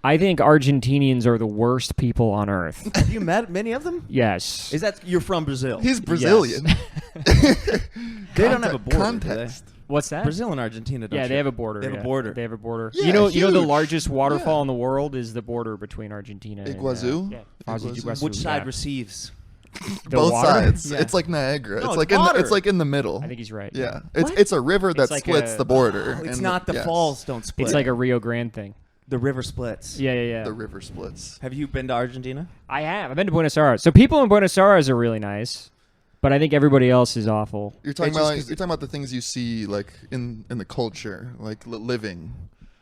I think Argentinians are the worst people on earth. Have you met many of them? Yes. Is that you're from Brazil? He's Brazilian. They don't have a border. Context. What's that? Brazil and Argentina don't Yeah, share. they have a border. They have yeah. a border. They have a border. Yeah, you know the huge. largest waterfall in the world is the border between Argentina Iguazu? and Foz do Iguazu? Iguazu. Which side yeah. receives? The Both water? sides. Yeah. It's like Niagara. No, it's like it's water. it's like in the middle. I think he's right. Yeah. What? It's a river that It's like splits a- the border. It's and not the yes. falls don't split. It's like a Rio Grande thing. the river splits. Yeah. The river splits. Have you been to Argentina? I have. I've been to Buenos Aires. So people in Buenos Aires are really nice, but I think everybody else is awful. You're talking It's about just 'cause you're talking about the things you see like in the culture, like living.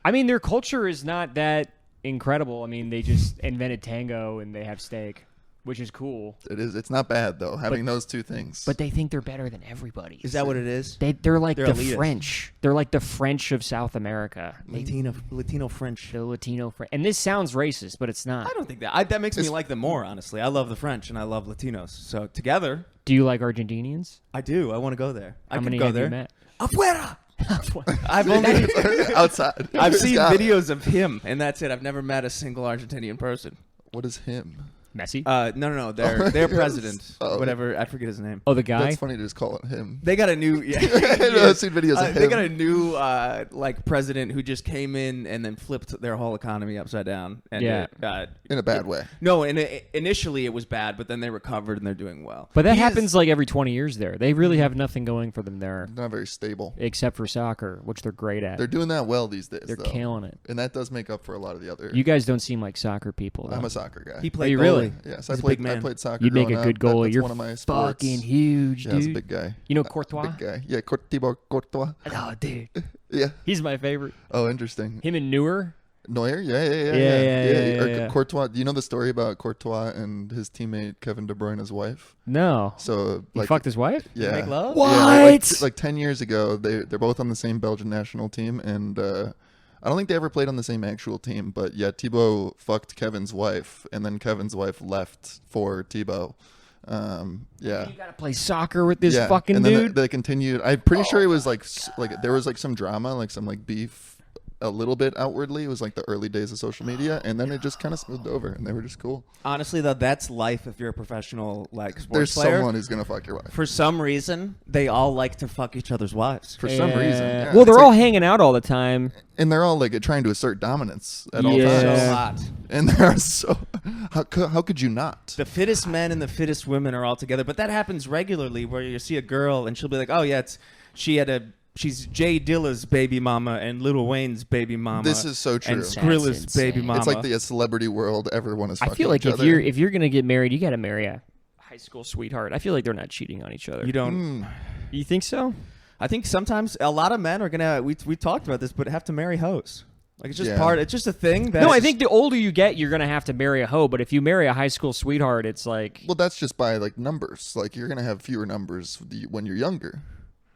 I mean, their culture is not that incredible. I mean, they just invented tango and they have steak, which is cool. It is. It's not bad though. Having those two things. But they think they're better than everybody. Is that what it is? They're like They're the elitist. French. They're like the French of South America. Latino French. The Latino French. And this sounds racist, but it's not. I don't think that makes me like them more. Honestly, I love the French and I love Latinos. So together, Do you like Argentinians? I do. I want to go there. I How can many go have there. you met? Afuera. I've only outside. I've He's seen got it. videos of him, and that's it. I've never met a single Argentinian person. What is him? Messi? No. Their Yes. president, Oh. whatever. I forget his name. Oh, the guy? That's funny to just call it him. They got a new. Yeah, I've seen videos of They him. got a new like president who just came in and then flipped their whole economy upside down. And Yeah. In a bad way. No, and initially it was bad, but then they recovered and they're doing well. But that He is- happens like every 20 years there. They really have nothing going for them there, Not very stable. except for soccer, which they're great at. They're doing that well these days. They're though. killing it. And that does make up for a lot of the other. You guys don't seem like soccer people, though. I'm a soccer guy. He played you goalie. really? Yes, He's I a played. big man. I played soccer. You'd make a growing good up. goalie. That's You're one of my sports. fucking huge, Yeah, I was a dude. big guy. You know Courtois? Big guy. Yeah, Thibaut Courtois. Oh, dude. Yeah. He's my favorite. Oh, interesting. Him and Neuer? Neuer? Yeah. Yeah, Or yeah. Courtois. Do you know the story about Courtois and his teammate Kevin De Bruyne's wife? No. So He like fucked his wife? yeah. Make love? What? Yeah, like 10 years ago, they're both on the same Belgian national team, and I don't think they ever played on the same actual team. But yeah, Thibaut fucked Kevin's wife, and then Kevin's wife left for Thibaut. Yeah. You gotta play soccer with this Yeah, fucking and then dude? they continued. I'm pretty sure it was like there was like some drama, like some like beef, a little bit outwardly. It was like the early days of social media, and then it just kind of smoothed over, and they were just cool. Honestly, though, that's life if you're a professional like sports There's player. someone who's gonna fuck your wife For some reason, they all like to fuck each other's wives. for some reason. Yeah, Well, it's they're like- all hanging out all the time. and they're all like trying to assert dominance at all Yeah. times. So hot. And they're so how could you not? The fittest men and the fittest women are all together, but that happens regularly where you see a girl and she'll be like, "Oh yeah, she's Jay Dilla's baby mama and Lil Wayne's baby mama." This is so true. And That's Skrilla's insane. baby mama. It's like the celebrity world. Everyone is I fucking feel like each if other. you're gonna get married, you gotta marry a high school sweetheart. I feel like they're not cheating on each other. You don't. You think so? I think sometimes a lot of men are gonna. We talked about this, but have to marry hoes. Like it's just Yeah. It's just a thing. That No, I think the older you get, you're gonna have to marry a hoe. But if you marry a high school sweetheart, it's like Well, that's just by like numbers. Like you're gonna have fewer numbers when you're younger.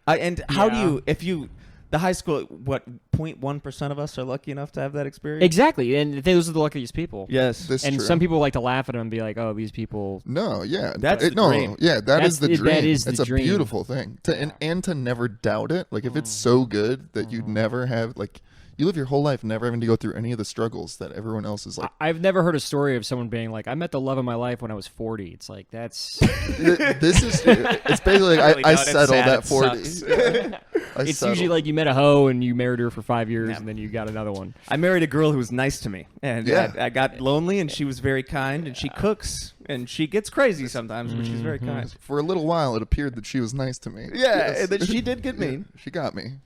And how do Yeah. you if you the high school? What 0.1% of us are lucky enough to have that experience? exactly, and those are the luckiest people. Yes. This And true. some people like to laugh at them and be like, "Oh, these people." No, yeah, That's the no, dream. yeah, That's the it, dream. that is the it's a dream. beautiful thing and to never doubt it. Like if it's so good that you never have like you live your whole life never having to go through any of the struggles that everyone else is like. I've never heard a story of someone being like, "I met the love of my life when I was 40." It's like that's This is it's basically like Really I don't. It's settled sad. at It 40. sucks. I it's settled. usually like you met a hoe and you married her for 5 years Yeah. and then you got another one. I married a girl who was nice to me, and Yeah. I got lonely, and she was very kind, and she cooks, and she gets crazy sometimes, but she's very kind. For a little while, it appeared that she was nice to me. Yeah, Yes. and then she did get mean. She got me.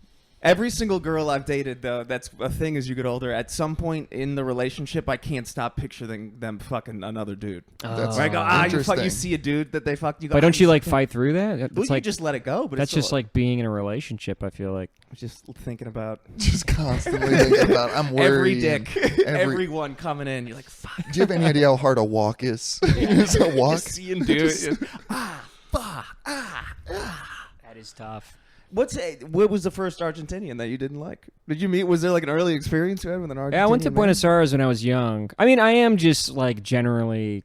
Every single girl I've dated, though, that's a thing as you get older. At some point in the relationship, I can't stop picturing them fucking another dude. That's Where I go, you see a dude that they fucked. You go, But don't you like fucking-" fight through that? Well, It's you like just let it go. But that's it's just like being in a relationship. I feel like just thinking about Just constantly thinking about I'm worried. every dick, Every- everyone coming in. You're like, fuck. Do you have any idea how hard a walk is? Is a walk? Just seeing dude. that is tough. What was the first Argentinian that you didn't like? Did you meet? Was there like an early experience you had with an Argentinian? Yeah, I went to man? Buenos Aires when I was young. I mean, I am just like generally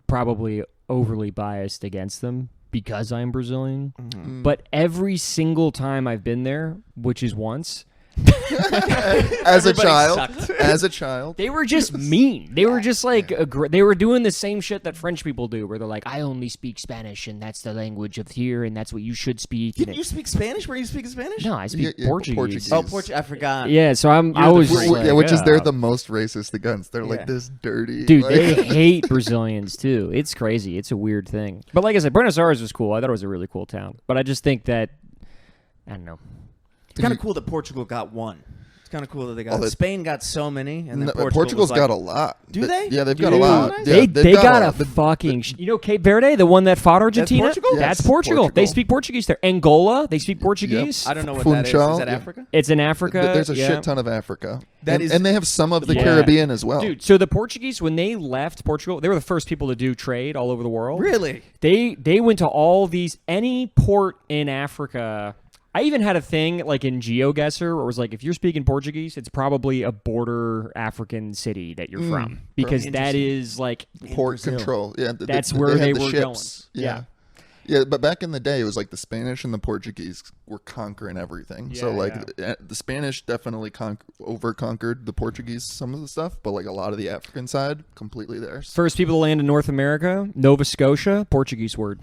probably overly biased against them because I'm Brazilian. Mm-hmm. But every single time I've been there, which is once, As a Everybody child. sucked. As a child. They were just mean. They were just like they were doing the same shit that French people do, where they're like, "I only speak Spanish, and that's the language of here, and that's what you should speak." And You speak Spanish? Where you speak Spanish? no, I speak Yeah, Portuguese. Portuguese. Oh, Portuguese. I forgot. Yeah, so I the was freak. like, which is oh. they're the most racist against. They're Yeah. like this dirty. Dude, like, they hate Brazilians too. It's crazy. It's a weird thing. But like I said, Buenos Aires was cool. I thought it was a really cool town. But I just think that I don't know. It's kind of cool that Portugal got one. It's kind of cool that they got. Oh, Spain got so many, and then No, was Portugal's like, got a lot. Do they? Yeah, they've Do got they? a lot. Nice. Yeah, They they've got a lot. fucking you know Cape Verde, the one that fought Argentina. Portugal? That's Yes, Portugal. They Portugal. speak Portuguese there. Angola, they speak Portuguese. I don't know what that is. Is Funchal, that yeah. Africa? It's in Africa. There's a yeah. shit ton of Africa. That and, is- and they have some of the Yeah. Caribbean as well. Dude, so the Portuguese, when they left Portugal, they were the first people to do trade all over the world. Really? They went to all these any port in Africa. I even had a thing like in GeoGuessr where it was like if you're speaking Portuguese, it's probably a border African city that you're from because that is like Port Brazil. control. Yeah, That's they where had they the were ships. going. Yeah. Yeah, but back in the day, it was like the Spanish and the Portuguese were conquering everything. So Yeah, like the Spanish definitely over conquered the Portuguese some of the stuff, but like a lot of the African side completely theirs. first people to land in North America, Nova Scotia, Portuguese word.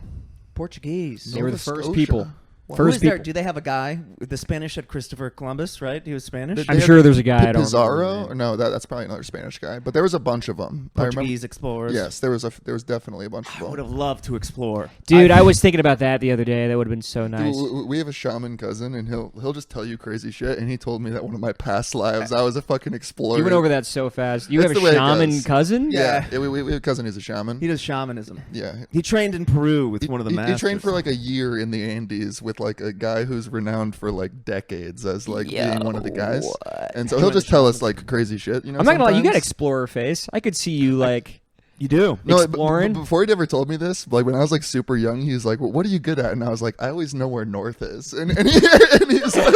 Portuguese. They were the Nova first Scotia. people. Wow. Who is First there? people. Do they have a guy? The Spanish had Christopher Columbus, right? He was Spanish. I'm sure there's a guy. I don't remember his Pizarro? name. Or no, that's probably another Spanish guy. But there was a bunch of them. Portuguese explorers. Yes, there was definitely a bunch of I them. would have loved to explore. Dude, I was thinking about that the other day. That would have been so nice. Dude, we have a shaman cousin, and he'll just tell you crazy shit. And he told me that one of my past lives, I was a fucking explorer. You went over that so fast. You That's have a the way it shaman goes. cousin? Yeah, we have a cousin who's a shaman. He does shamanism. Yeah. He trained in Peru with one of the He masters. trained for like a year in the Andes with like a guy who's renowned for like decades as like being one of the guys. And so he'll just tell us like crazy shit. You know, I'm not gonna lie, you got sometimes. explorer face. I could see you like You do. No, exploring. before he ever told me this, like when I was like super young, he was like, well, "What are you good at?" And I was like, "I always know where north is." And he's like,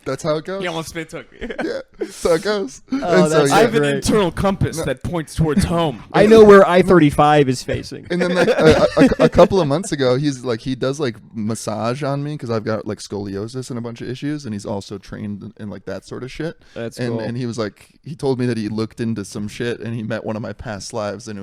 that's how it goes. He almost spit took me. Yeah, that's how it goes. Oh, And so, that's yeah. I have an great. internal compass that points towards home. I know where I-35 is facing. And then like a couple of months ago, he's like he does like massage on me because I've got like scoliosis and a bunch of issues, and he's also trained in like that sort of shit. That's and cool. and he was like he told me that he looked into some shit and he met one of my past lives, and it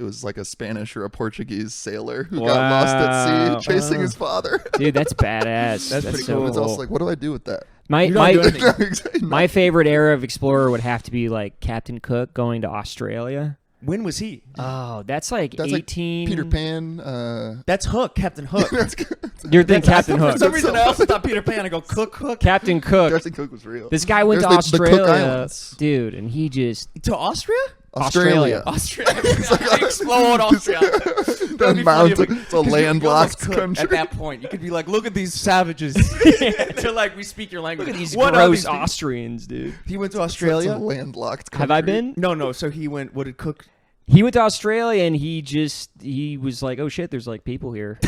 was like a Spanish or a Portuguese sailor who got lost at sea chasing his father. Dude, that's badass. That's pretty so cool. It's also like, what do I do with that? My You don't do anything. Exactly. my favorite era of explorer would have to be like Captain Cook going to Australia. When was he? Oh, that's like That's 18. like Peter Pan. That's Hook, Captain Hook. You're thinking Captain For Hook. some reason, I also thought Peter Pan. I go Cook Captain Cook. Captain Cook was real. This guy went to There's the Cook Australia, Islands. dude, and he just to Austria. Australia. Austria. Explode Austria. That'd The be funny mountain. if we- It's a 'cause you landlocked almost could country. At that point, you could be like, "Look at these savages." They're like, "We speak your language." look at these What are gross these people? Austrians, dude. He went to It's Australia. a landlocked country. Have I been? No. So he went. What did Cook? He went to Australia and he was like, oh shit, there's like people here.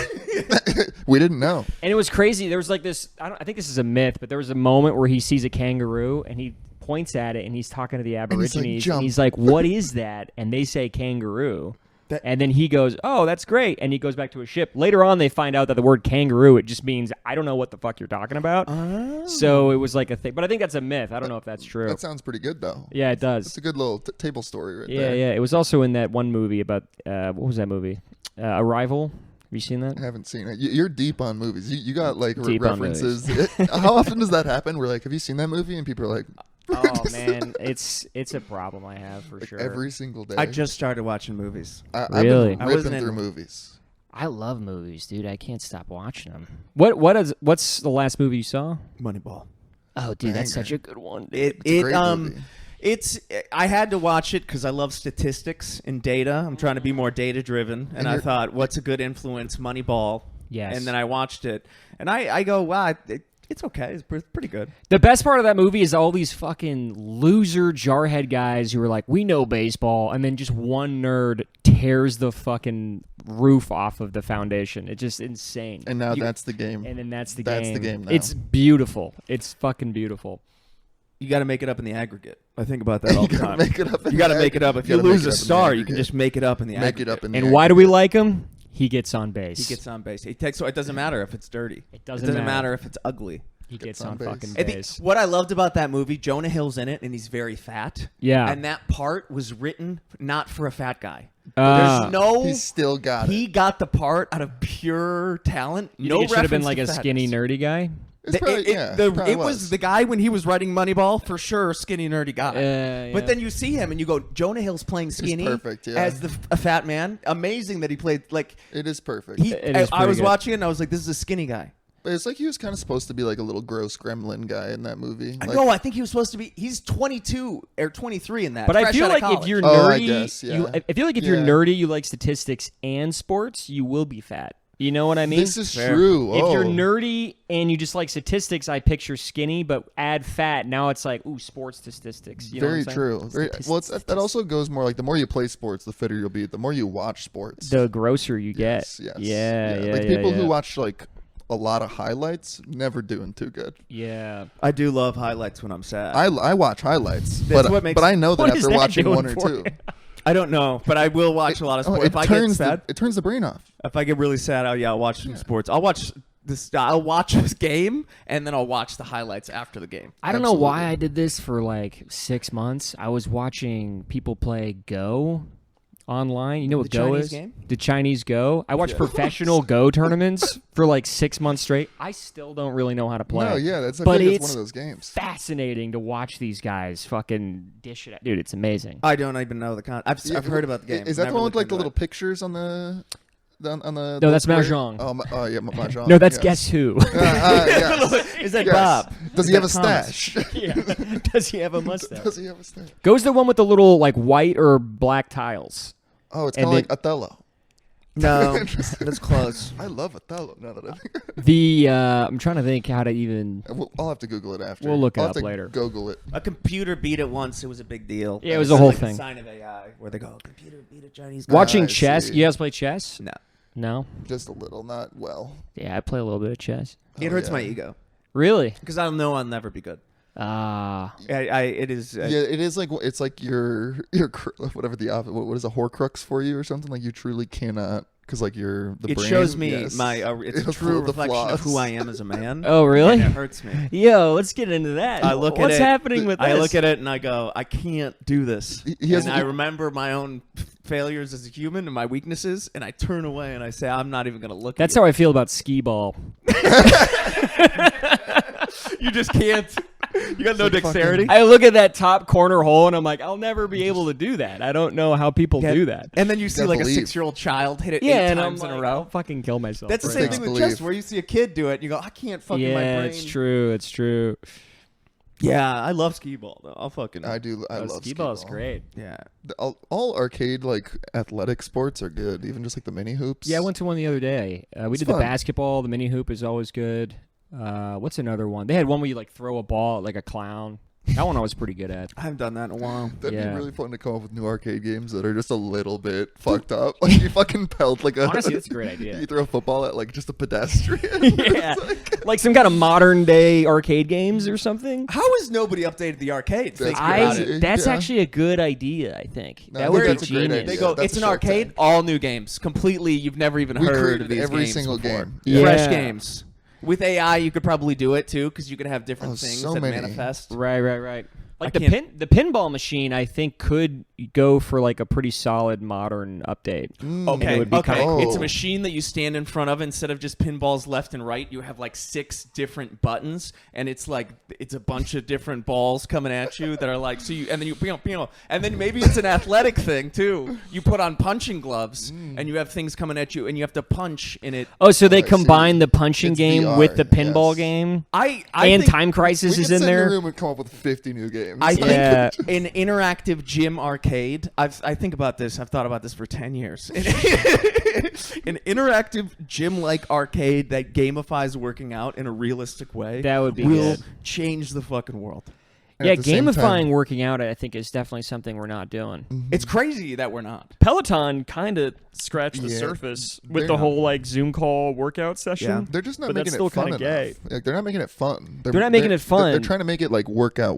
We didn't know. And it was crazy. There was like this, I think this is a myth, but there was a moment where he sees a kangaroo and he points at it and he's talking to the he's like, Aborigines "Jump." and he's like, what is that? And they say kangaroo. And then he goes, oh, that's great. And he goes back to his ship. Later on, they find out that the word kangaroo, it just means, I don't know what the fuck you're talking about. So it was like a thing. But I think that's a myth. I don't know if that's true. That sounds pretty good though. Yeah, it It's does. a good little table story right Yeah, there. yeah. It was also in that one movie about, what was that movie? Arrival. Have you seen that? I haven't seen it. You're deep on movies. You got like Deep on references. How often does that happen? We're like, have you seen that movie? And people are like, Oh man, it's a problem I have for sure. every single day. I just started watching movies. I've Really? been I ripping wasn't through in- movies. I love movies, dude. I can't stop watching them. What's the last movie you saw? Moneyball. Oh, dude, that's Banger. such a good one. It It's a great movie. It's I had to watch it because I love statistics and data. I'm trying to be more data driven, and I you're- thought, what's a good influence? Moneyball. Yes. And then I watched it, and I go, wow, it's okay. It's pretty good. The best part of that movie is all these fucking loser jarhead guys who are like, we know baseball, and then just one nerd tears the fucking roof off of the foundation. It's just insane. And now that's the game. And then that's the That's game. the game now. It's beautiful. It's fucking beautiful. You got to make it up in the aggregate. I think about that all the You gotta time. make it up in You got to the make it up. If you gotta make lose it a up in the star, you can aggregate. just make it up in the Make aggregate. it up in the And why do we like him? He gets on base. He gets on base. He takes. So it doesn't matter if it's dirty. It doesn't matter. matter if it's ugly. He gets on base. fucking I think base. what I loved about that movie, Jonah Hill's in it, and he's very fat. Yeah. And that part was written not for a fat guy. Ah. There's no. He's still got it. He got the part out of pure talent. You no think it should have been reference like to a fatness. skinny, nerdy guy? It's probably, It was the guy when he was writing Moneyball, for sure, skinny, nerdy guy. Yeah. But then you see him and you go, Jonah Hill's playing skinny perfect, yeah. as a fat man. Amazing that he played like It is perfect. It is I pretty was good. watching it and I was like, this is a skinny guy. But it's like he was kind of supposed to be like a little gross gremlin guy in that movie. Like, No, I think he was supposed to be. He's 22 or 23 in that. But I fresh feel out of like if college. you're Oh, I nerdy, guess, yeah. I feel like if you're Yeah. nerdy, you like statistics and sports, you will be fat. You know what I mean? this is Fair. true. If you're Oh. nerdy and you just like statistics, I picture skinny, but add fat. Now it's like, ooh, sports statistics. You know Very what I'm saying? true. Well, that also goes more like the more you play sports, the fitter you'll be. The more you watch sports, The grosser you get. yes, Yeah. Like people who watch like a lot of highlights, never doing too good. Yeah. I do love highlights when I'm sad. I watch highlights, That's what makes- but I know that What is after that watching doing one or for two, you? I don't know, but I will watch a lot of sports. it If I get turns sad, it turns the brain off. if I get really sad, I'll watch some sports. I'll watch this game and then I'll watch the highlights after the game. I don't know why Absolutely. I did this for like 6 months. I was watching people play Go online. You know what The Go Chinese is? game? The Chinese Go. I watched professional Go tournaments for like 6 months straight. I still don't really know how to play. No, yeah, that's I But feel like it's it's one of those games. fascinating to watch these guys fucking dish it out. Dude, it's amazing. I don't even know the con. I've heard about the game. Is that the Never one with looked like the into little it. pictures on the No, that's board? Mahjong. Oh yeah, Mahjong. No, that's yeah. Guess Who. Yes. Is that Yes. Bob? Does Is he have a that Thomas? stash? Yeah. Does he have a mustache? Does he have a stash? Go's the one with the little like white or black tiles. Oh, it's And kind of like then- Othello. No, that's close. I love Othello. Now that I think, The I'm trying to think how to even. I'll have to Google it after. We'll look it I'll up have to later. Google it. A computer beat it once. It was a big deal. Yeah, it was a whole like thing. A sign of AI, where they go, computer beat a Chinese guy. Watching I chess. see. You guys play chess? No, No. Just a little, not well. Yeah, I play a little bit of chess. it hurts my ego Really? because I know I'll never be good. Ah. It is. Yeah, it is like it's like your whatever the opposite. What is a Horcrux for you or something? Like you truly cannot because like you're the It brain. shows me yes. my. It's a It'll true pull the reflection of who flaws. I am as a man. Oh, really? And it hurts me. Yo, let's get into that. I look What's at it. happening with this? I look at it and I go, I can't do this. He has- And I remember my own failures as a human and my weaknesses, and I turn away and I say, I'm not even going to look. That's at how I feel about skee ball. you just can't. You got no like dexterity. I look at that top corner hole and I'm like, I'll never be able to do that. I don't know how people do that. And then you see gotta like believe. a 6-year-old child hit it Yeah, 8 and I'm times in like, a row. I'll fucking kill myself. That's the right same now. thing with Believe. chess, where you see a kid do it, and you go, I can't fucking my Yeah, brain. it's true. It's true. Yeah, I love skee ball though. I'll fucking. I do. I Oh, love skee ball is great. Yeah. All arcade like athletic sports are good. Even just like the mini hoops. Yeah, I went to one the other day. We It's did fun. the basketball. The mini hoop is always good. What's another one? They had one where you like throw a ball at, like a clown. That one I was pretty good at. I haven't done that in a while. That'd Yeah. be really fun to come up with new arcade games that are just a little bit fucked up. Like you fucking pelt like a. Honestly, that's a great idea. You throw a football at like just a pedestrian. Yeah, like some kind of modern day arcade games or something. How has nobody updated the arcade? That's Think about crazy. it. That's Yeah. actually a good idea. I think No, I that think would be that's a great genius. idea. They go, That's it's a an Shark arcade, Tank. all new games, completely. You've never even We heard created of these every games single before. game. Yeah. Fresh games. With AI, you could probably do it too, because you could have different Oh, things so that many. manifest. Right. Like I the pinball machine, I think could go for like a pretty solid modern update. Okay, it would be okay. kinda It's a cool. machine that you stand in front of. Instead of just pinballs left and right, you have like 6 different buttons, and it's like it's a bunch of different balls coming at you that are like so. You and then and then maybe it's an athletic thing too. You put on punching gloves, and you have things coming at you, and you have to punch in it. Oh, so they I combine see. the punching It's game VR, with the pinball yes. game, I and think, Time Crisis We is could in sit in there. a room and come up with 50 new games. I think Yeah. an interactive gym arcade. I think about this. I've thought about this for 10 years. An interactive gym-like arcade that gamifies working out in a realistic way. That would be will good. change the fucking world. And Yeah, at the same gamifying time- working out, I think, is definitely something we're not doing. It's crazy that we're not. Peloton kind of scratched the Yeah, surface they're with the not. whole like Zoom call workout session. Yeah. They're just not But making that's still it fun kinda enough. gay. Like, they're not making it fun. They're not making it fun. They're trying to make it like workout,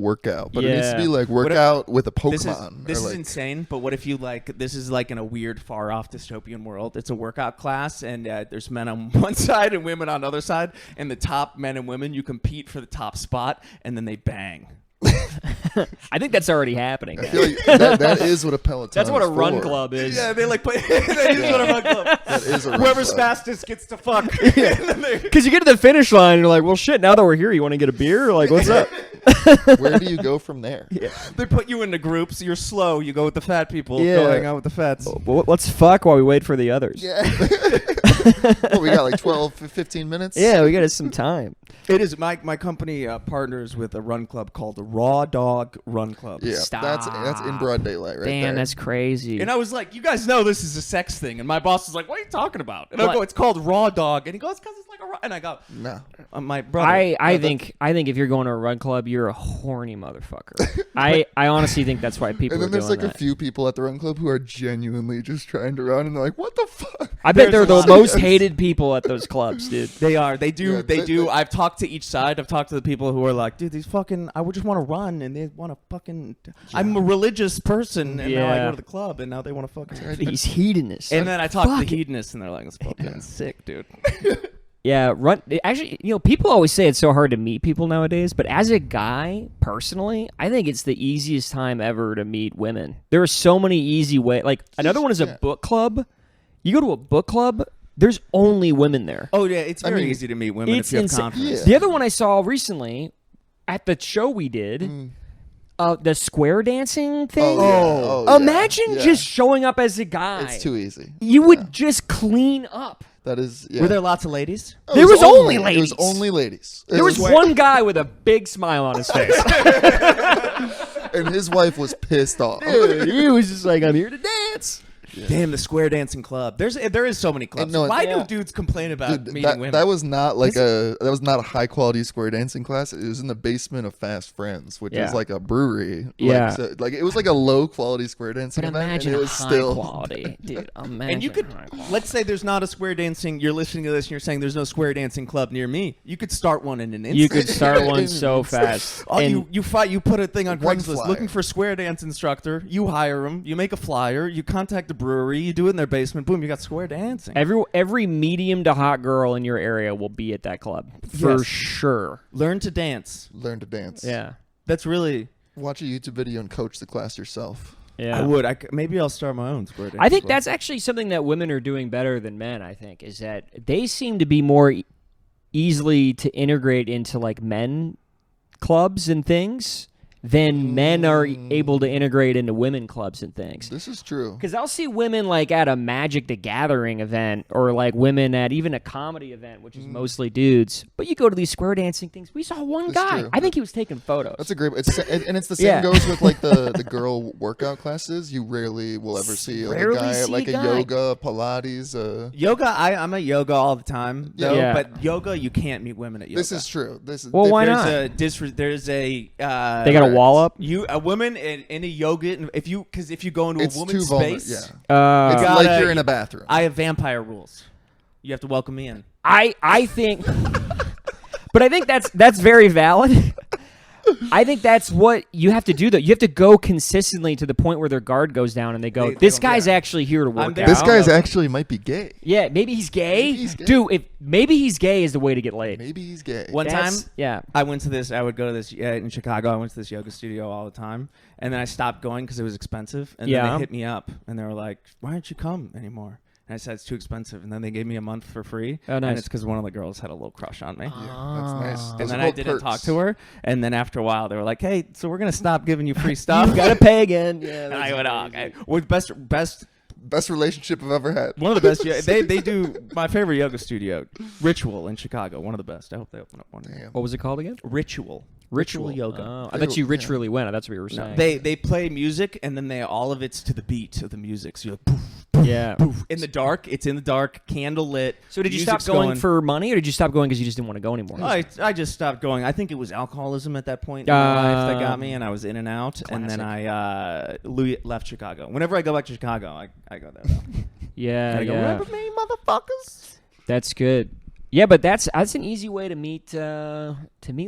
but it needs to Yeah. be like What if- workout with a This Pokemon. is or like, insane, but what if you like this is like in a weird far off dystopian world. It's a workout class and there's men on one side and women on the other side, and the top men and women, you compete for the top spot and then they bang. I think that's already happening. I feel like that is what a Peloton. That's what a is run for. club is. Yeah, they like play that is what a run club. That is a run Whoever's club. fastest gets to fuck. Because you get to the finish line, and you're like, well, shit, now that we're here, you want to get a beer? Like, what's up? Where do you go from there? They put you into groups. You're slow. You go with the fat people. Yeah. Go hang out with the fats. Well, let's fuck while we wait for the others. Yeah. Well, we got like 12, 15 minutes. Yeah, we got some time. It is my company partners with a run club called the Raw Dog Run Club. Yeah. Stop. That's in broad daylight right there. Damn, that's crazy. And I was like, you guys know this is a sex thing. And my boss was like, what are you talking about? And I What? go, it's called Raw Dog. And he goes, because it's like a raw. And I go, No. my brother. I think if you're going to a run club, you're a horny motherfucker. I honestly think that's why people And then are there's doing like that. a few people at the run club who are genuinely just trying to run, and they're like, "What the fuck?" I bet There's they're a the lot. most hated people at those clubs, dude. They are. They do. Yeah, they they- do. they- I've talked to each side. I've talked to the people who are like, dude, these fucking. I would just want to run, and they want to fucking. I'm a religious person, and now I Yeah. go to the club, and now they want to fucking. These hedonists. And then I talk to Fuck the it. hedonists, and they're like, "It's fucking sick, dude." Yeah, run. Actually, people always say it's so hard to meet people nowadays, but as a guy, personally, I think it's the easiest time ever to meet women. There are so many easy ways. Like, another one is a Yeah. book club. You go to a book club, there's only women there. Oh yeah, it's very mean, easy to meet women It's if you have insane. confidence. Yeah. The other one I saw recently at the show we did, the square dancing thing. Oh, yeah. Imagine Yeah. just showing up as a guy. It's too easy. You would just clean up. That is. Yeah. Were there lots of ladies? Oh, There it was only It ladies. was only ladies. There was one guy with a big smile on his face. and his wife was pissed off. Dude, he was just like, I'm here to dance. Damn, the square dancing club. There is so many clubs. no, Why yeah. do dudes complain about Dude, meeting women? that was not like that was not a high quality square dancing class. It was in the basement of Fast Friends, which Yeah. is like a brewery. Yeah. Like it was like a low quality square dancing But event, imagine and it a was high still quality. Dude, imagine. and you could, high quality. let's say there's not a square dancing. You're listening to this and you're saying there's no square dancing club near me. You could start one in an instant. You could start one so fast. Oh, And you put a thing on One Craigslist flyer. looking for square dance instructor. You hire him. You make a flyer. You contact the brewery. You do it in their basement. Boom, you got square dancing. every medium to hot girl in your area will be at that club. For Yes. sure. Learn to dance. learn to dance. Yeah. That's really. Watch a YouTube video and coach the class yourself. Yeah. I would. Maybe I'll start my own square dance. I think club. that's actually something that women are doing better than men, I think, is that they seem to be more easily to integrate into like men clubs and things than men are able to integrate into women clubs and things. This is true. Because I'll see women like at a Magic the Gathering event or like women at even a comedy event, which is mostly dudes. But you go to these square dancing things. We saw one That's guy. true. I think he was taking photos. That's a great. And it's the same Yeah. goes with like the girl workout classes. You rarely will ever see like a Rarely guy at see like a a guy. yoga, Pilates. Yoga. I'm at yoga all the time. Though, Yeah. But yoga, you can't meet women at yoga. This is true. This is Well, why There's not? there's a. They got a wall up. A woman in a yoga. If you go into It's a too woman's vulnerable. space, Yeah. It's gotta- like you're in a bathroom. I have vampire rules. You have to welcome me in. I think, but I think that's very valid. I think that's what you have to do, though. You have to go consistently to the point where their guard goes down and they go, They this don't- guy's yeah. actually here to work there. out. This I guy's don't know. actually might be gay. Yeah, maybe he's gay. Maybe he's gay. Dude, maybe he's gay is the way to get laid. Maybe he's gay. One time, That's- yeah. I went to this. I would go to this in Chicago. I went to this yoga studio all the time, and then I stopped going because it was expensive. And then Yeah. they hit me up, and they were like, "Why don't you come anymore?" And I said it's too expensive. And then they gave me a month for free. Oh, nice. And it's because one of the girls had a little crush on me. Yeah, that's nice. And Those then are I called didn't perks. talk to her. And then after a while, they were like, "Hey, so we're gonna stop giving you free stuff." You gotta pay again. Yeah, And that's I went, "Oh, crazy. okay." With best. Best relationship I've ever had. One of the best. They do my favorite yoga studio, Ritual in Chicago. One of the best. I hope they open up one. Damn. What was it called again? Ritual yoga. Oh, I bet you ritually went. That's what you were saying. They play music and then all of it's to the beat of the music. So you're like, poof, poof, Yeah. in the dark. It's in the dark, candle lit. So did you music's stop going for money, or did you stop going because you just didn't want to go anymore? I just stopped going. I think it was alcoholism at that point in my life that got me, and I was in and out. And then I left Chicago. Whenever I go back to Chicago, I go there. Yeah, Go, remember me, motherfuckers? That's good. Yeah, but that's an easy way to meet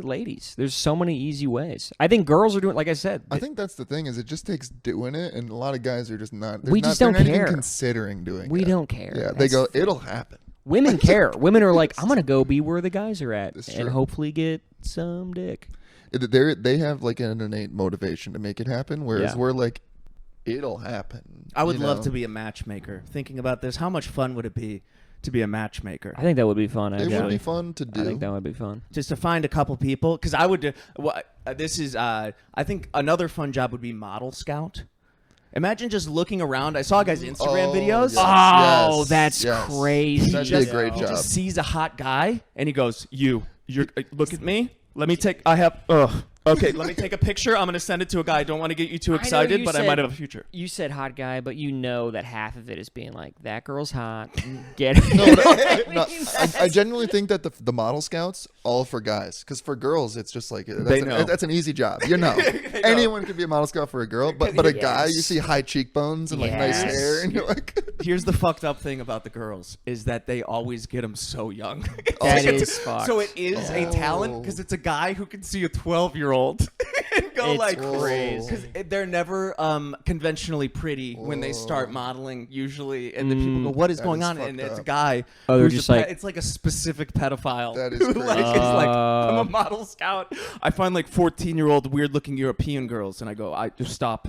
ladies. There's so many easy ways. I think girls are doing, like I said. I think that's the thing is it just takes doing it, and a lot of guys are just not. We just don't they're not care. Even considering doing it. We don't care. Yeah, they go. It'll happen. Women care. Women are like, I'm gonna go be where the guys are at, That's and true. hopefully get some dick. They have like an innate motivation to make it happen, whereas Yeah. we're like, it'll happen. I would love know? to be a matchmaker. Thinking about this, how much fun would it be to be a matchmaker? I think that would be fun. It Actually, would be fun to do. I think that would be fun. Just to find a couple people, because I would do. This is. I think another fun job would be model scout. Imagine just looking around. I saw a guy's Instagram videos. Yes, Oh, yes, that's yes. crazy. That'd be a great He job. just sees a hot guy and he goes, "You're look at me. Let me take. Okay, let me take a picture. I'm gonna send it to a guy. I don't want to get you too I know excited, you but I said- might have a future." You said hot guy, but you know that half of it is being like, that girl's hot. Get No, it. no, I genuinely think that the model scouts all for guys, because for girls it's just like that's an easy job. You know, anyone could be a model scout for a girl, but a guy, you see high cheekbones and like nice Yes. hair, and you're like, Here's the fucked up thing about the girls is that they always get them so young. That is fucked. So it is a talent because it's a guy who can see a 12-year-old and go It's like crazy. because they're never conventionally pretty when they start modeling usually, and then people go, "What is That going is on?" And fucked it's a up. guy. Oh, they're who's just a like- it's like a specific pedophile. That is who, like, crazy. is like, I'm a model scout. I find like 14-year-old weird-looking European girls, and I go, "I just stop."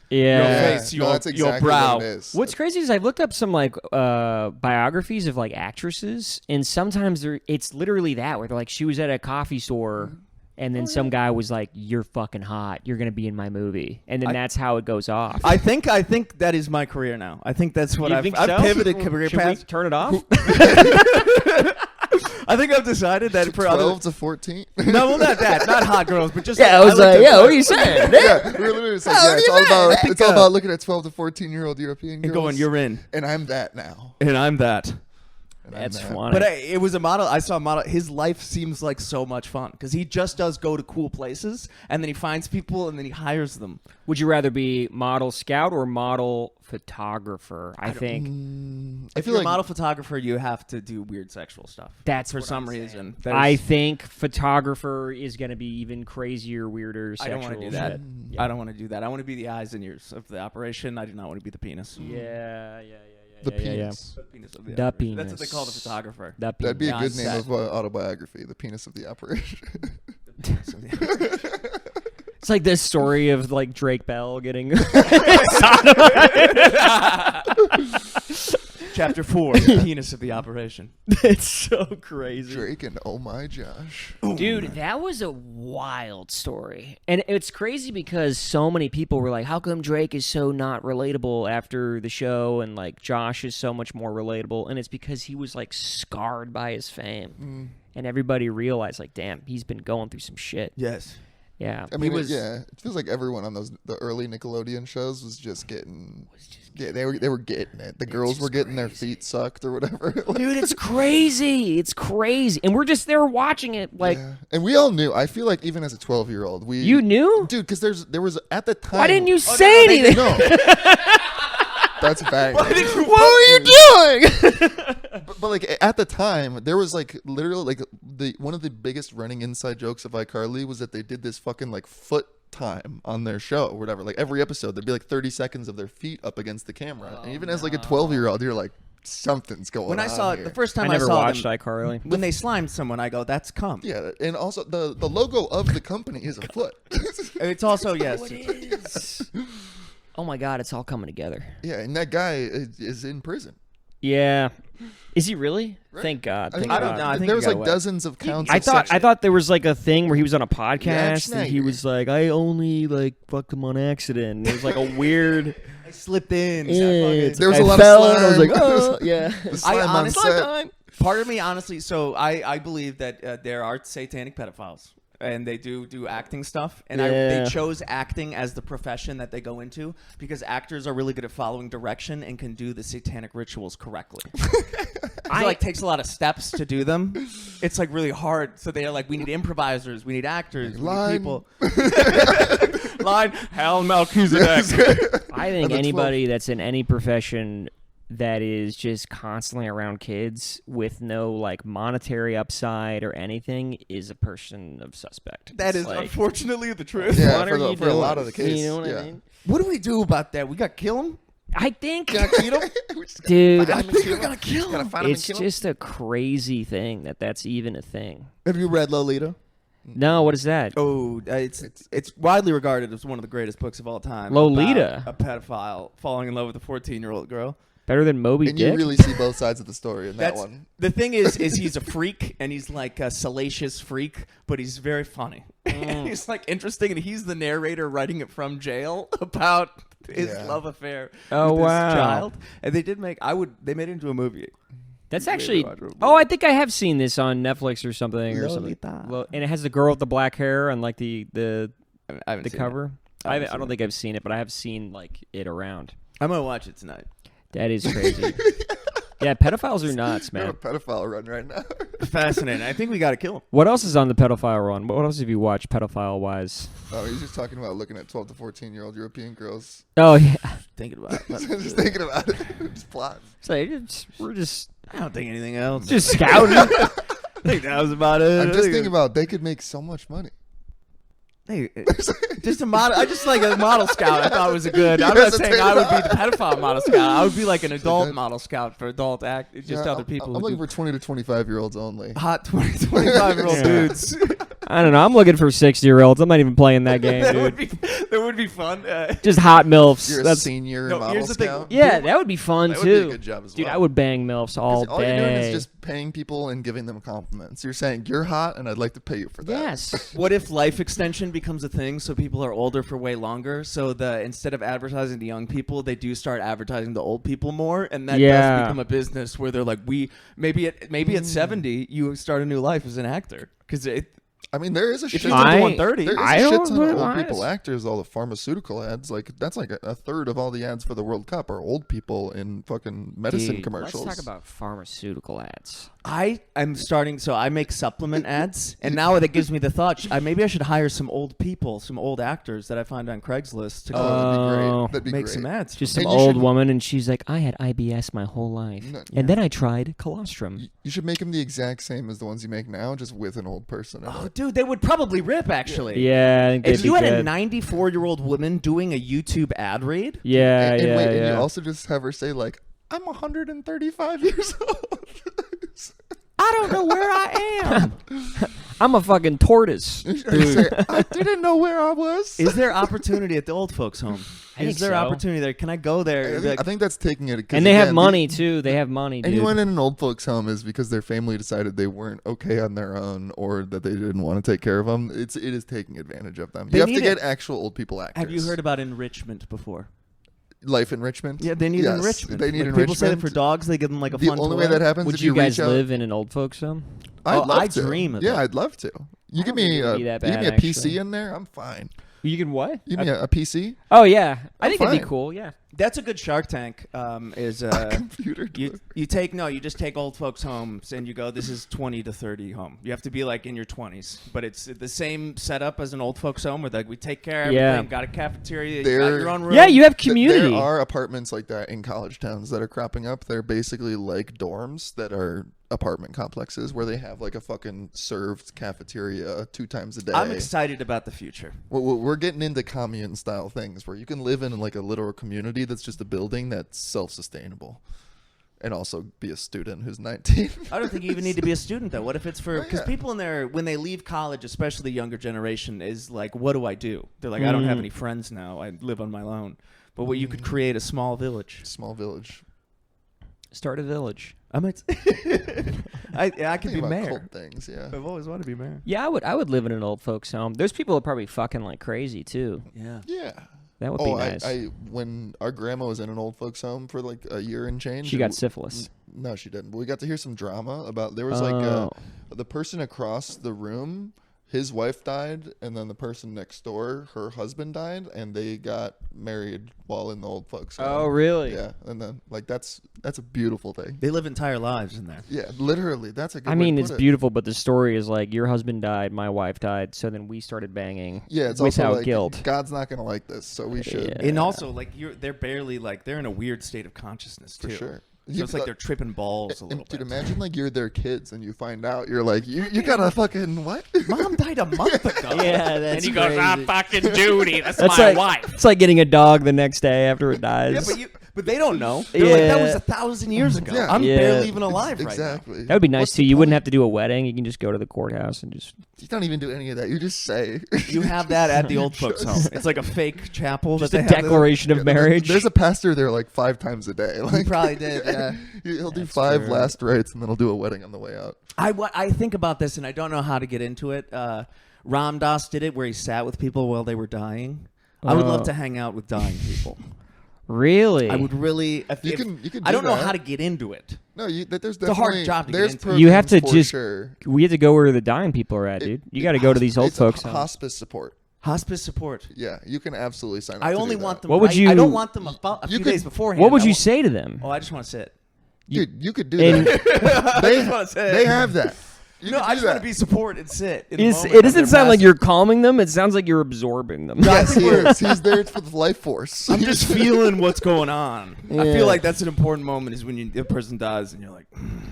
Yeah. Your face, your that's exactly brow. what it is. What's crazy is I've looked up some like biographies of like actresses, and sometimes it's literally that where they're like, she was at a coffee store, and then some guy was like, "You're fucking hot. You're gonna be in my movie," and then that's how it goes off. I think that is my career now. I think that's what You I've think so? pivoted career Should we path. turn it off? I think I've decided that for 12 to 14. no, well, not that, not hot girls, but just Yeah, I was like, to- yeah, what are you saying? Yeah, we were literally just like, Oh, yeah, what it's do all you about mean? it's all about looking at 12 to 14-year-old European girls and going, "You're in," and I'm that now. and I'm that. And I'm That's that. funny. But it was a model. I saw a model. His life seems like so much fun because he just does go to cool places, and then he finds people, and then he hires them. Would you rather be model scout or model photographer? I think I If feel you're like a model photographer, you have to do weird sexual stuff. That's for what some I'm saying. reason. I think photographer is going to be even crazier, weirder. I don't want to do sexual that. shit. I don't want to do that. I want to be the eyes and ears of the operation. I do not want to be the penis. Yeah. the yeah, yeah. penis. The penis of the The operation. That's what they penis. call the photographer. That That'd be a Yeah, good on name set. of autobiography, The Penis of the Operation. The penis of the- It's like this story of like Drake Bell getting Chapter 4, the penis of the operation. It's so crazy. Drake and Oh My Josh. Dude, that was a wild story. And it's crazy because so many people were like, how come Drake is so not relatable after the show and like Josh is so much more relatable? And it's because he was like scarred by his fame. And everybody realized like, damn, he's been going through some shit. Yes. Yeah. I mean, he was, it feels like everyone on the early Nickelodeon shows was just getting. Yeah, they were getting it. The girls were getting their feet sucked or whatever. dude, it's crazy. It's crazy. And we're just there watching it like, Yeah. And we all knew. I feel like even as a 12-year-old, we you knew? dude, because there was at the time. Why didn't you say anything? No. That's bad. What were you doing? But like at the time, there was like literally like one of the biggest running inside jokes of iCarly was that they did this fucking like foot time on their show or whatever. Like every episode, there'd be like 30 seconds of their feet up against the camera. And even as like a 12-year-old, you're like, something's going on. When I saw it, here. the first time I never saw watched them, iCarly. when they slimed someone, I go, "That's cum." Yeah, and also the logo of the company is a foot. And it's also yes. It is. Oh my God, it's all coming together. Yeah, and that guy is in prison. Yeah. Is he really? Right. Thank God. I, Thank think I don't God. know. I think there he was got like away. dozens of counts. I of thought sexual- there was like a thing where he was on a podcast and he Schneider. was like, I only like fucked him on accident. And it was like a weird. I slipped in. There was I a lot fell of and I was slime. like, oh yeah. The slime on honestly- set. Part of me, honestly, so I believe that there are satanic pedophiles. and they do acting stuff, and they chose acting as the profession that they go into because actors are really good at following direction and can do the satanic rituals correctly. It takes a lot of steps to do them. It's like really hard. So they're like, we need improvisers, we need actors, we need people. Line, Hal Melchizedek. I think anybody that's in any profession that is just constantly around kids with no like monetary upside or anything is a person of suspect. That is like, unfortunately the truth. Yeah, what for a lot of the case. You know what yeah. I mean? What do we do about that? We got to kill him? I think, Gotta eat him? dude, I think we got to kill him. it's just a crazy thing that's even a thing. Have you read Lolita? No, what is that? Oh, it's widely regarded as one of the greatest books of all time. Lolita? About a pedophile falling in love with a 14-year-old girl. Better than Moby And Dick? you really see both sides of the story in that one. The thing is he's a freak, and he's like a salacious freak, but he's very funny. He's like interesting, and he's the narrator writing it from jail about his love affair with this child. And they did they made it into a movie. That's actually. Oh, I think I have seen this on Netflix or something. Lolita. And it has the girl with the black hair and like the I haven't seen cover. it. I don't think I've seen it, but I have seen like it around. I'm gonna watch it tonight. That is crazy. Yeah, pedophiles are nuts, You're on a man. pedophile run right now. Fascinating. I think we got to kill him. What else is on the pedophile run? What else have you watched pedophile wise? Oh, he's just talking about looking at 12 to 14-year-old European girls. Oh yeah. Thinking about it. Just thinking about it. Just plotting. So we're just I don't think anything else. just scouting. I think that was about it. I'm just thinking about they could make so much money. Hey, just a model. I just like a model scout. I thought was a good. I'm not saying I would be the pedophile model scout. I would be like an adult model scout for adult act. Just other people. I'm looking for 20 to 25-year-olds only. hot 20, 25-year-old dudes. I don't know. I'm looking for 60-year-olds. I'm not even playing that game, that dude. would be fun. Just hot milfs. You're a That's senior No, model here's the thing. scout. yeah, that would be fun That too. would be a good job as Dude, well. I would bang milfs all 'Cause all you're doing day. is just paying people and giving them compliments. You're saying you're hot, and I'd like to pay you for that. Yes. What if life extension becomes a thing so people are older for way longer? So instead of advertising to young people, they do start advertising to old people more, and that does become a business where they're like, maybe at 70 you start a new life as an actor because I mean, there is a shit you're ton. into 130, There is I a shit don't ton put of it old on people us. actors. All the pharmaceutical ads, like that's like a third of all the ads for the World Cup are old people in fucking medicine Dude, commercials. Let's talk about pharmaceutical ads. I am starting. So I make supplement ads, and now that gives me the thought. Maybe I should hire some old people, some old actors that I find on Craigslist to go that'd be Oh. great. That'd be make great. some ads. Just And some you old should- woman, and she's like, I had IBS my whole life. No, And then I tried colostrum. You should make them the exact same as the ones you make now, just with an old person in Oh, it. dude, they would probably rip. Actually, Yeah, I think If they'd you be had a good. 94-year-old woman doing a YouTube ad read, Yeah, and yeah, wait, and yeah. you also just have her say like, "I'm 135 years old." I don't know where I am. I'm a fucking tortoise. You say, I didn't know where I was. Is there opportunity at the old folks' home? I think Is there so. opportunity there? Can I go there? I think that's taking it. 'cause And they have again, money, too. They have money, dude. Anyone in an old folks' home is because their family decided they weren't okay on their own, or that they didn't want to take care of them. It is taking advantage of them. They You have to need get it. actual old people actors. Have you heard about enrichment before? life enrichment? Yeah, they need Yes, enrichment. They need Like, enrichment. people say that for dogs, they give them like a The fun only toy. way that happens Would is you guys reach out. live in an old folks home? I'd love I to. dream of Yeah, it. I'd love to. You I give don't think me it would be that you give me bad, a PC actually. in there, I'm fine. You can what? You give me a PC, Oh yeah, I I'm think it'd be fine. cool. Yeah. That's a good Shark Tank. Is computer. you just take old folks' homes and you go, this is 20 to 30 home. You have to be like in your 20s, but it's the same setup as an old folks' home where like we take care of everything. Yeah. Got a cafeteria, you There- got your own room. Yeah, you have community. There are apartments like that in college towns that are cropping up. They're basically like dorms that are apartment complexes where they have like a fucking served cafeteria 2 times a day. I'm excited about the future. We're getting into commune style things where you can live in like a literal community that's just a building that's self-sustainable, and also be a student who's 19. I don't think you even need to be a student though. What if it's for because yeah. people in there when they leave college, especially the younger generation, is like, what do I do? They're like, I don't have any friends now. I live on my own. But what you could create a small village. Small village. Start a village. I might. I could Think be about mayor. cult things, yeah. I've always wanted to be mayor. Yeah, I would live in an old folks home. There's people that probably fucking like crazy too. Yeah. Yeah. That would be nice. When our grandma was in an old folks home for like a year and change. She got syphilis. No, she didn't. But we got to hear some drama about. There was Oh. the person across the room his wife died, and then the person next door, her husband died, and they got married while in the old folks' home. Oh, really? Yeah, and then like that's a beautiful thing. They live entire lives in there. Yeah, literally, that's a good. I way mean, to it's put it. beautiful, but the story is like your husband died, my wife died, so then we started banging. Yeah, it's also without like guilt. God's not gonna like this, so we should. Yeah. And also, like they're barely like they're in a weird state of consciousness too. For sure. So it's like they're tripping balls a little Dude, bit. imagine like you're their kids and you find out you're like you got a fucking what? Mom died a month ago. Yeah, that's and he goes, crazy. fucking Judy. That's That's my like wife. it's like getting a dog the next day after it dies. Yeah, but they don't know. They're like, that Yeah. was 1,000 years ago. Yeah. I'm Yeah. barely even alive right now. Exactly. That would be nice What's too. the You wouldn't point? have to do a wedding. You can just go to the courthouse and just. You don't even do any of that. You just say. You have that at the old folks' home. It's like a fake chapel Just that a they have. declaration of marriage. There's a pastor there like 5 times a day. He Like probably did. Yeah. he'll do That's 5 true. last rites and then he'll do a wedding on the way out. I think about this and I don't know how to get into it. Ram Dass did it where he sat with people while they were dying. I would love to hang out with dying people. Really? I would really. You can I don't know that. how to get into it. No, there's a hard definitely job to get there's into. You have to programs for just. sure. We have to go where the dying people are at, dude. You got to go to these old It's folks' a homes. hospice support. Hospice support. Yeah, you can absolutely sign up. I to only do want that. them. What would right- you- I don't want them a You few could- days beforehand. What would I you want- say to them? Oh, I just want to sit. Dude, you could do And- that. I just want to sit. They have that. You No, could I do just want that. to be support and sit. In the It moment of doesn't their sound like passing. you're calming them. It sounds like you're absorbing them. Yes, he is. He's there for the life force. I'm just feeling what's going on. I Yeah. feel like that's an important moment is when the person dies and you're like,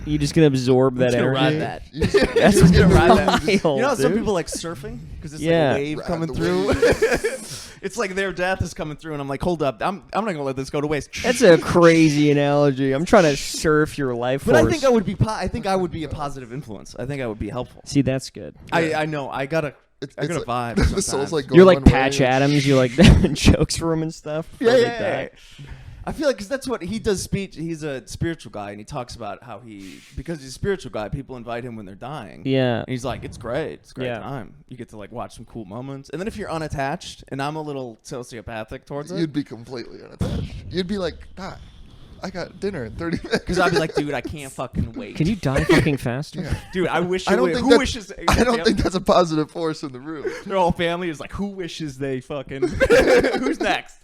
You just gonna absorb that just gonna energy. ride that. You just- That's Just gonna wild, ride that. You know how some dude. people like surfing because it's Yeah. like a wave Ride coming the through. wave. It's like their death is coming through, and I'm like, hold up, I'm not gonna let this go to waste. That's a crazy analogy. I'm trying to surf your life But force. I think I would be. I think I would be a positive influence. I think I would be helpful. See, that's good. I know. I got a It's vibe. like, the soul's sometimes. like going You're like one Patch way. Adams. You like jokes for him and stuff. Yeah, before they yeah, die. yeah. I feel like because that's what he does. Speech. He's a spiritual guy, and he talks about how because he's a spiritual guy, people invite him when they're dying. Yeah. And he's like, it's great. It's a great Yeah. time. You get to like watch some cool moments. And then if you're unattached, and I'm a little sociopathic towards it, You'd be completely unattached. You'd be like, God, I got dinner in 30 minutes. because I'd be like, dude, I can't fucking wait. Can you die fucking faster? Yeah. Dude, I wish. I don't would. think Who that- wishes? I don't think that's a positive force in the room. their whole family is like, who wishes they fucking? Who's next?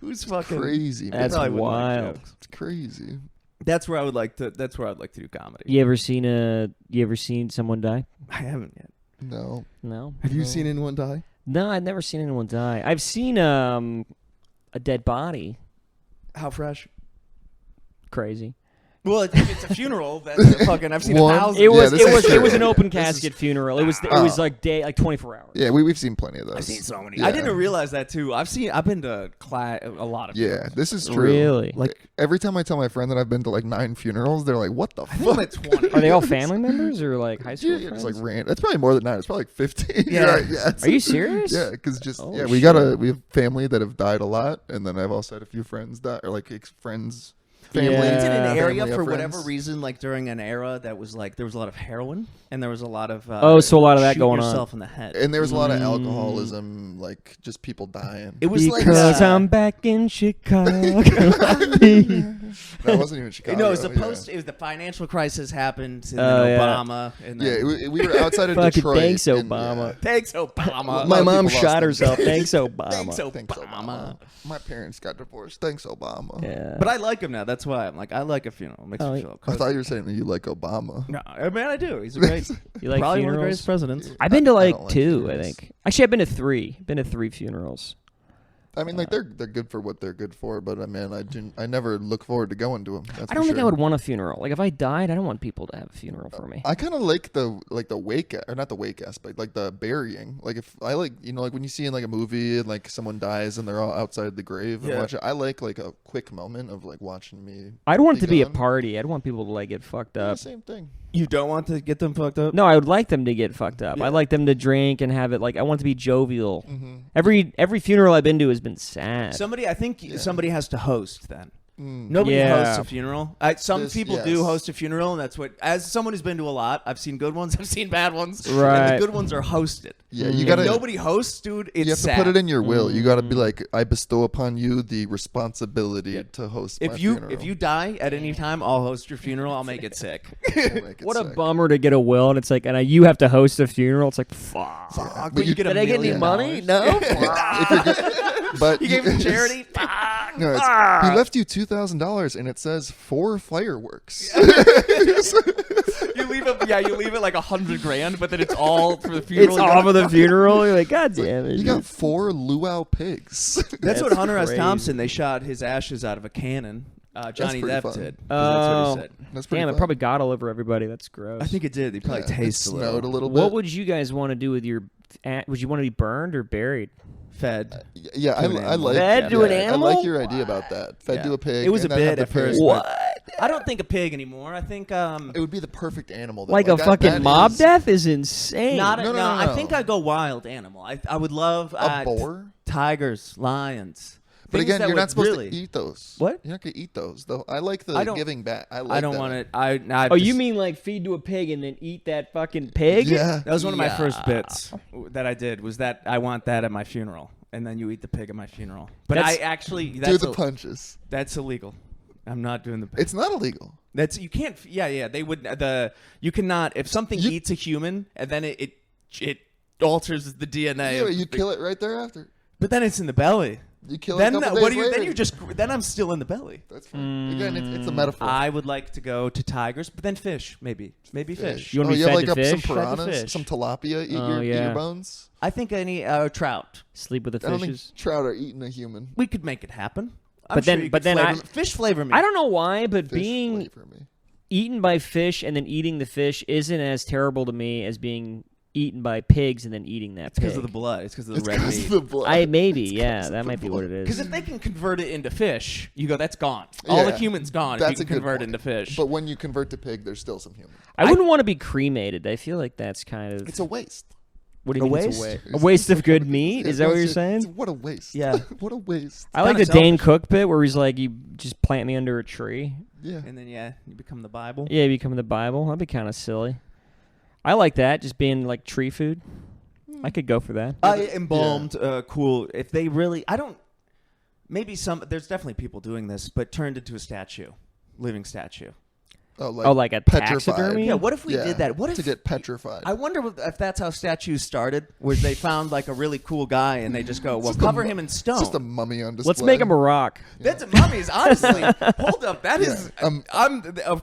Who's fucking Crazy, man. That's Probably wouldn't like wild. jokes. It's crazy. That's where I would like to. That's where I'd like to do comedy. You ever seen someone die? I haven't yet. No. No. Have you No. seen anyone die? No, I've never seen anyone die. I've seen a dead body. How fresh? Crazy. Well, if it's a funeral, that's fucking. I've seen One- 1,000. It was this it is was true. it was an open This is- casket funeral. It was Oh. like 24 hours. Yeah, we've seen plenty of those. I've seen so many. Yeah. I didn't realize that too. I've been to a lot of. Yeah, funerals. this is true. Really? Like every time I tell my friend that I've been to like 9 funerals, they're like, "What the I think I'm fuck?" at 20. Are they all family members or like high school Yeah, friends? it's like random. It's probably more than 9. It's probably like 15. Yeah. You're right, yeah. Are you serious? Yeah, because just Oh, we shit. we have family that have died a lot, and then I've also had a few friends die, or like friends, family. Yeah. I lived in an area family of for friends. whatever reason, like during an era that was like there was a lot of heroin and there was a lot of So a lot of that shoot going on. yourself in the head. And there was a lot of Mm. alcoholism, like just people dying. It was Because like I'm back in Chicago. That wasn't even Chicago. no, it was the yeah. post. It was the financial crisis happened, and Oh, then yeah. Obama, and Yeah, then we were outside of Fucking Detroit. thanks, and, Obama. thanks Obama. lot My of mom people lost shot their herself. jobs. Thanks, Obama. Thanks Thanks, Obama. My parents got divorced. Thanks, Obama. Yeah. But I like him now. That's why I'm like I like a funeral. It makes Oh, me yeah. feel. I thought you were saying that you like Obama. No, man, I do. He's a great, You like probably one of the funerals? greatest presidents. I've been to I like don't like 2, I funerals. think. Actually, I've been to 3. Been to 3 funerals. I mean, like they're good for what they're good for, but I mean, I never look forward to going to them. That's I don't for think I sure. would want a funeral. Like if I died, I don't want people to have a funeral for me. I kind of like the wake or not the wake aspect, like the burying. Like if I like like when you see in like a movie and like someone dies and they're all outside the grave and Yeah. watch it. I like a quick moment of like watching me. I'd want it to be a gone. party. I'd want people to like get fucked Yeah, up. same thing. You don't want to get them fucked up. No, I would like them to get fucked up. Yeah. I like them to drink and have it like I want it to be jovial. Mm-hmm. Every funeral I've been to has been sad. I think somebody has to host then. Nobody Yeah. hosts a funeral. Some people do host a funeral, and that's what. As someone who's been to a lot, I've seen good ones, I've seen bad ones, Right. and the good ones are hosted. Yeah, you gotta. If nobody hosts, dude. It's You have sad. to put it in your will. You gotta be like, I bestow upon you the responsibility to host my funeral. If you die at any time, I'll host your funeral. I'll make it sick. What a bummer to get a will, and it's like, you have to host a funeral. It's like, fuck. But you get Did I get any money? No. If you're good, but You gave it to charity. No, he left you $2,000, and it says 4 fireworks. You leave it. Yeah, you leave it like $100,000, but then it's all for the funeral. It's all for the funeral. You're like, God damn it. You got 4 luau pigs. That's what Hunter S. crazy. Thompson. They shot his ashes out of a cannon. Johnny pretty Depp fun. did. 'Cause Oh, that's what he said. That's pretty damn, it fun. probably got all over everybody. That's gross. I think it did. He probably It tasted a snowed little. a little bit. What would you guys want to do with your? Would you want to be burned or buried? Fed. Yeah, I to an animal. like Fed to an I animal? like your idea about that. Fed Yeah. to a pig. It was and a then bit have the at first, pig. but- I don't think a pig anymore. I think It would be the perfect animal. Though. Like a that- fucking that mob is- death is insane. not. No, no, no, I no. think I'd go wild animal. I would love A boar. tigers, lions. But Things again, that you're would not supposed really, to eat those. What? You're not gonna eat those though. I like the I don't- giving back. I like. I don't that. want it. I Oh, just, you mean like feed to a pig and then eat that fucking pig? Yeah. that was one of my first Yeah. bits that I did. Was that I want that at my funeral, and then you eat the pig at my funeral. But That's- I actually Do that's the punches. that's illegal. I'm not doing the pig. It's not illegal. That's you can't. Yeah. They would you cannot if something eats a human and then it alters the DNA. Yeah, of you the- kill it right thereafter. But then it's in the belly. You kill Then it a couple what days do you? later. Then you just. Then I'm still in the belly. That's fine. Again, it's a metaphor. I would like to go to tigers, but then fish, maybe fish. You wanna be you have fed like to some fish? Fed to piranhas, fish. some tilapia. Eat, Oh, eat yeah. your bones. I think any trout. Sleep with the I don't think fishes. trout are eating a human. We could make it happen. I'm But sure then- you but could then flavor fish flavor me. I don't know why, but Fish being flavor me. eaten by fish and then eating the fish isn't as terrible to me as being eaten by pigs and then eating that It's because pig. of the blood. It's because of the It's red 'cause meat. of the blood. That might be what it Because is. if they can convert it into fish, you go, that's gone. All the Yeah, humans gone if that's you a can good convert point. into fish. But when you convert to pig, there's still some human. I wouldn't want to be cremated. I feel like that's kind of. It's a waste. What do you a mean? It's waste? a waste of good meat? Is that what you're It's- saying? What a waste. Yeah. What a waste. I like kinda the Dane selfish. Cook bit where he's like, "You just plant me under a tree." Yeah. and then you become the Bible. Yeah, become the Bible. That'd be kind of silly. I like that, just being like tree food. I could go for that. Embalmed, cool. If they really, I don't. Maybe there's definitely people doing this, but turned into a statue, living statue. Oh, like a petrified. taxidermy? Yeah, what if we did that? What if to get petrified? I wonder if that's how statues started, where they found like a really cool guy and they just go, well, Just cover a mu- him in stone. It's just a mummy on display. Let's make him a rock. That's mummies, honestly. Hold up, that is. Yeah, I'm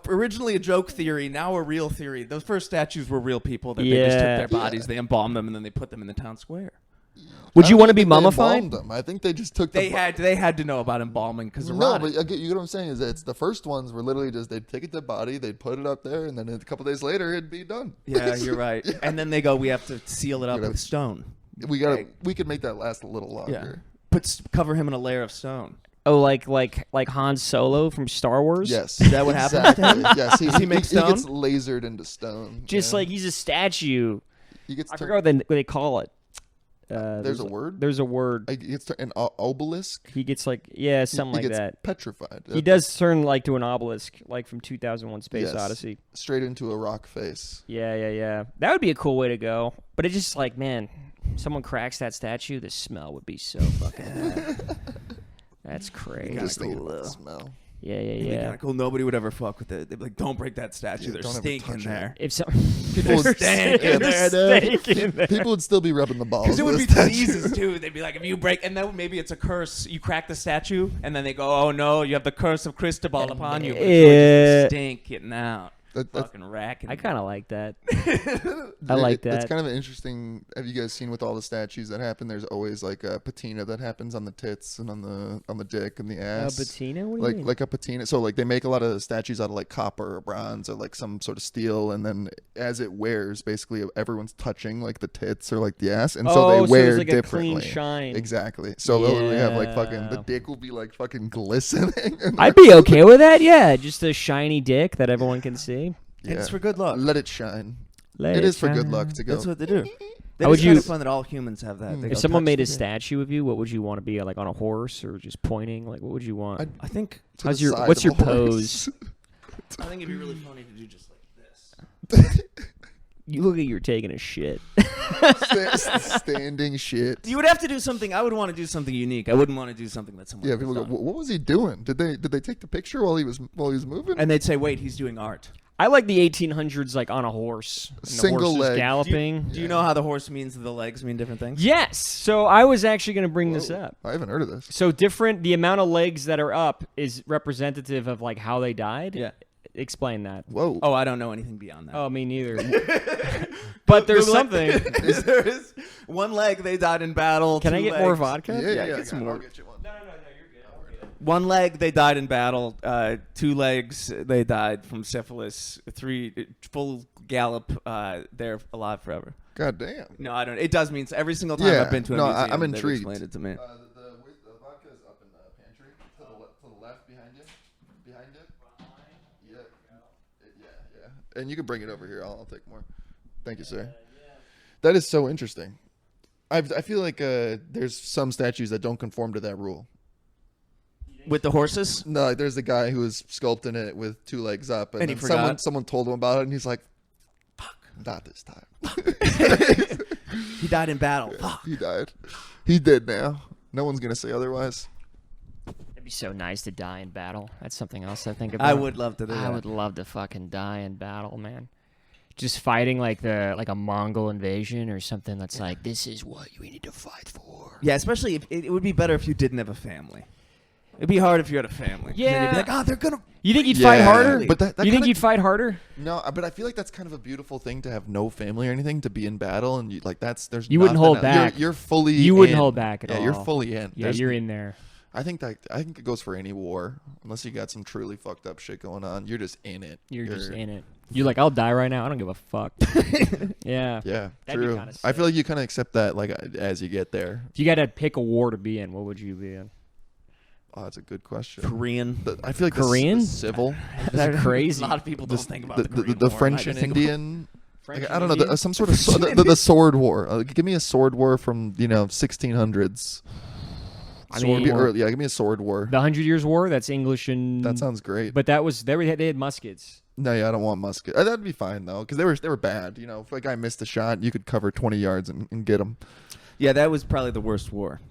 originally a joke theory, now a real theory. Those first statues were real people that they just took Yeah. their bodies, they embalmed them, and then they put them in the town square. Would I you don't want to be think they mummified? embalmed them. I think they just took They the had to know about embalming because No, but you get what I'm saying is that it's the first ones were literally just they'd take it to body, they'd put it up there, and then a couple days later it'd be done. Yeah, you're right. And then they go, we have to seal it up You know, with stone. We could make that last a little longer. Cover him in a layer of stone. Oh, like Han Solo from Star Wars? Yes. Is that what happens to him? Yes. Does he make He gets stone? lasered into stone. Just yeah. like he's a statue. he gets I turned- forgot what they call it. There's a word? There's a word. He gets an obelisk. He gets like something He like gets that. petrified. He does turn like to an obelisk, like from 2001: Space Yes. Odyssey. Straight into a rock face. Yeah. That would be a cool way to go. But it's just like, man, someone cracks that statue, the smell would be so fucking bad. That's crazy. Just thinking cool, about the though. smell. Yeah. It'd be kinda cool. Nobody would ever fuck with it. They'd be like, don't break that statue. Yeah, There's don't ever stink in touch there. If so, People would, stank in there's there, steak in there. people would still be rubbing the balls. Because it would with be the statue. diseases too. They'd be like, if you break, and then maybe it's a curse. You crack the statue, and then they go, oh no, you have the curse of Cristobal upon you. But it's really just the stink getting out. That's- Fucking racking. I kind of like that. I like that. It's kind of an interesting. Have you guys seen with all the statues that happen? There's always like a patina that happens on the tits and on the dick and the ass. patina? What do you mean? Like a patina. So like they make a lot of statues out of like copper or bronze or like some sort of steel, and then as it wears, basically everyone's touching like the tits or like the ass, and so Oh, they so wear there's, like, a clean differently. shine. Exactly. So they'll literally have like fucking the Yeah. dick will be like fucking glistening. and I'd be okay with that. Yeah, just a shiny dick that everyone can see. yeah. It's for good luck. Let it shine. Let It is for good shine. luck to go. That's what they do. That How is would kind you- of fun that all humans have that. They If go, someone "Touch made the a dick." statue of you, what would you want to be? Like on a horse or just pointing? Like what would you want? I'd- I think To How's the your side what's of your a horse. pose? it'd be really funny to do just like this. You look like you're taking a shit. Standing shit. You would have to do something. I would want to do something unique. I wouldn't want to do something that someone. Yeah, else people go, done. what was he doing? Did they take the picture while he was moving? And they'd say, "Wait, he's doing art." I like the 1800s, like on a horse. And the Single horse is leg. galloping. Do you know how the horse means the legs mean different things? Yes. So I was actually going to bring this Whoa, up. I haven't heard of this. So the amount of legs that are up is representative of like how they died. Yeah. Explain that. Whoa. Oh, I don't know anything beyond that. Oh, me neither. But there's something. There is one leg they died in battle. Can I two get more legs- vodka? yeah, get some more. I'll get you one. One leg they died in battle. 2 legs they died from syphilis. 3 full gallop. They're alive forever. God damn. No, I don't. It does mean every single time Yeah, I've been to a no, museum. I'm they've intrigued. explained it to me. The vodka is up in the pantry to the left behind you. Behind you. Yeah. And you can bring it over here. I'll take more. Thank you, sir. That is so interesting. I feel like there's some statues that don't conform to that rule. With the horses? No, like, there's a guy who was sculpting it with 2 legs up, and And he then forgot? someone told him about it, and he's like, "Fuck, not this time." He died in battle. Fuck. He died. He did now. No one's gonna say otherwise. It'd be so nice to die in battle. That's something else I think about. I would love to do I that. would love to fucking die in battle, man. Just fighting like a Mongol invasion or something that's like, this is what we need to fight for. Yeah, especially if it would be better if you didn't have a family. It'd be hard if you had a family. 'Cause then Yeah. you'd be like, oh, they're gonna. You think you'd fight harder? But that you think kinda- you'd fight harder? No, but I feel like that's kind of a beautiful thing to have no family or anything, to be in battle, and you, like there's You wouldn't nothing hold else. back. You're fully. You wouldn't in. hold back at all. Yeah, you're fully in. Yeah, There's- you're in there. I think it goes for any war, unless you got some truly fucked up shit going on. You're just in it. You're just in it. You're like, I'll die right now. I don't give a fuck. Yeah. Yeah, That'd be true. kinda I sick. feel like you kind of accept that like as you get there. If you got to pick a war to be in, what would you be in? Oh, that's a good question. Korean. I feel like Korean? the civil, That's crazy. A lot of people don't think about the, the Korean the War. French I and just think about- Indian. French Like, and I don't know, Indian? some sort of the sword war. Give me a sword war from 1600s. I Sword mean- or, yeah, give me a sword war. The 100 Years' War. That's English and. That sounds great. But that was they had muskets. No, yeah, I don't want musket. That'd be fine though, because they were bad. You know, if a guy missed a shot, you could cover 20 yards and get him. Yeah, that was probably the worst war.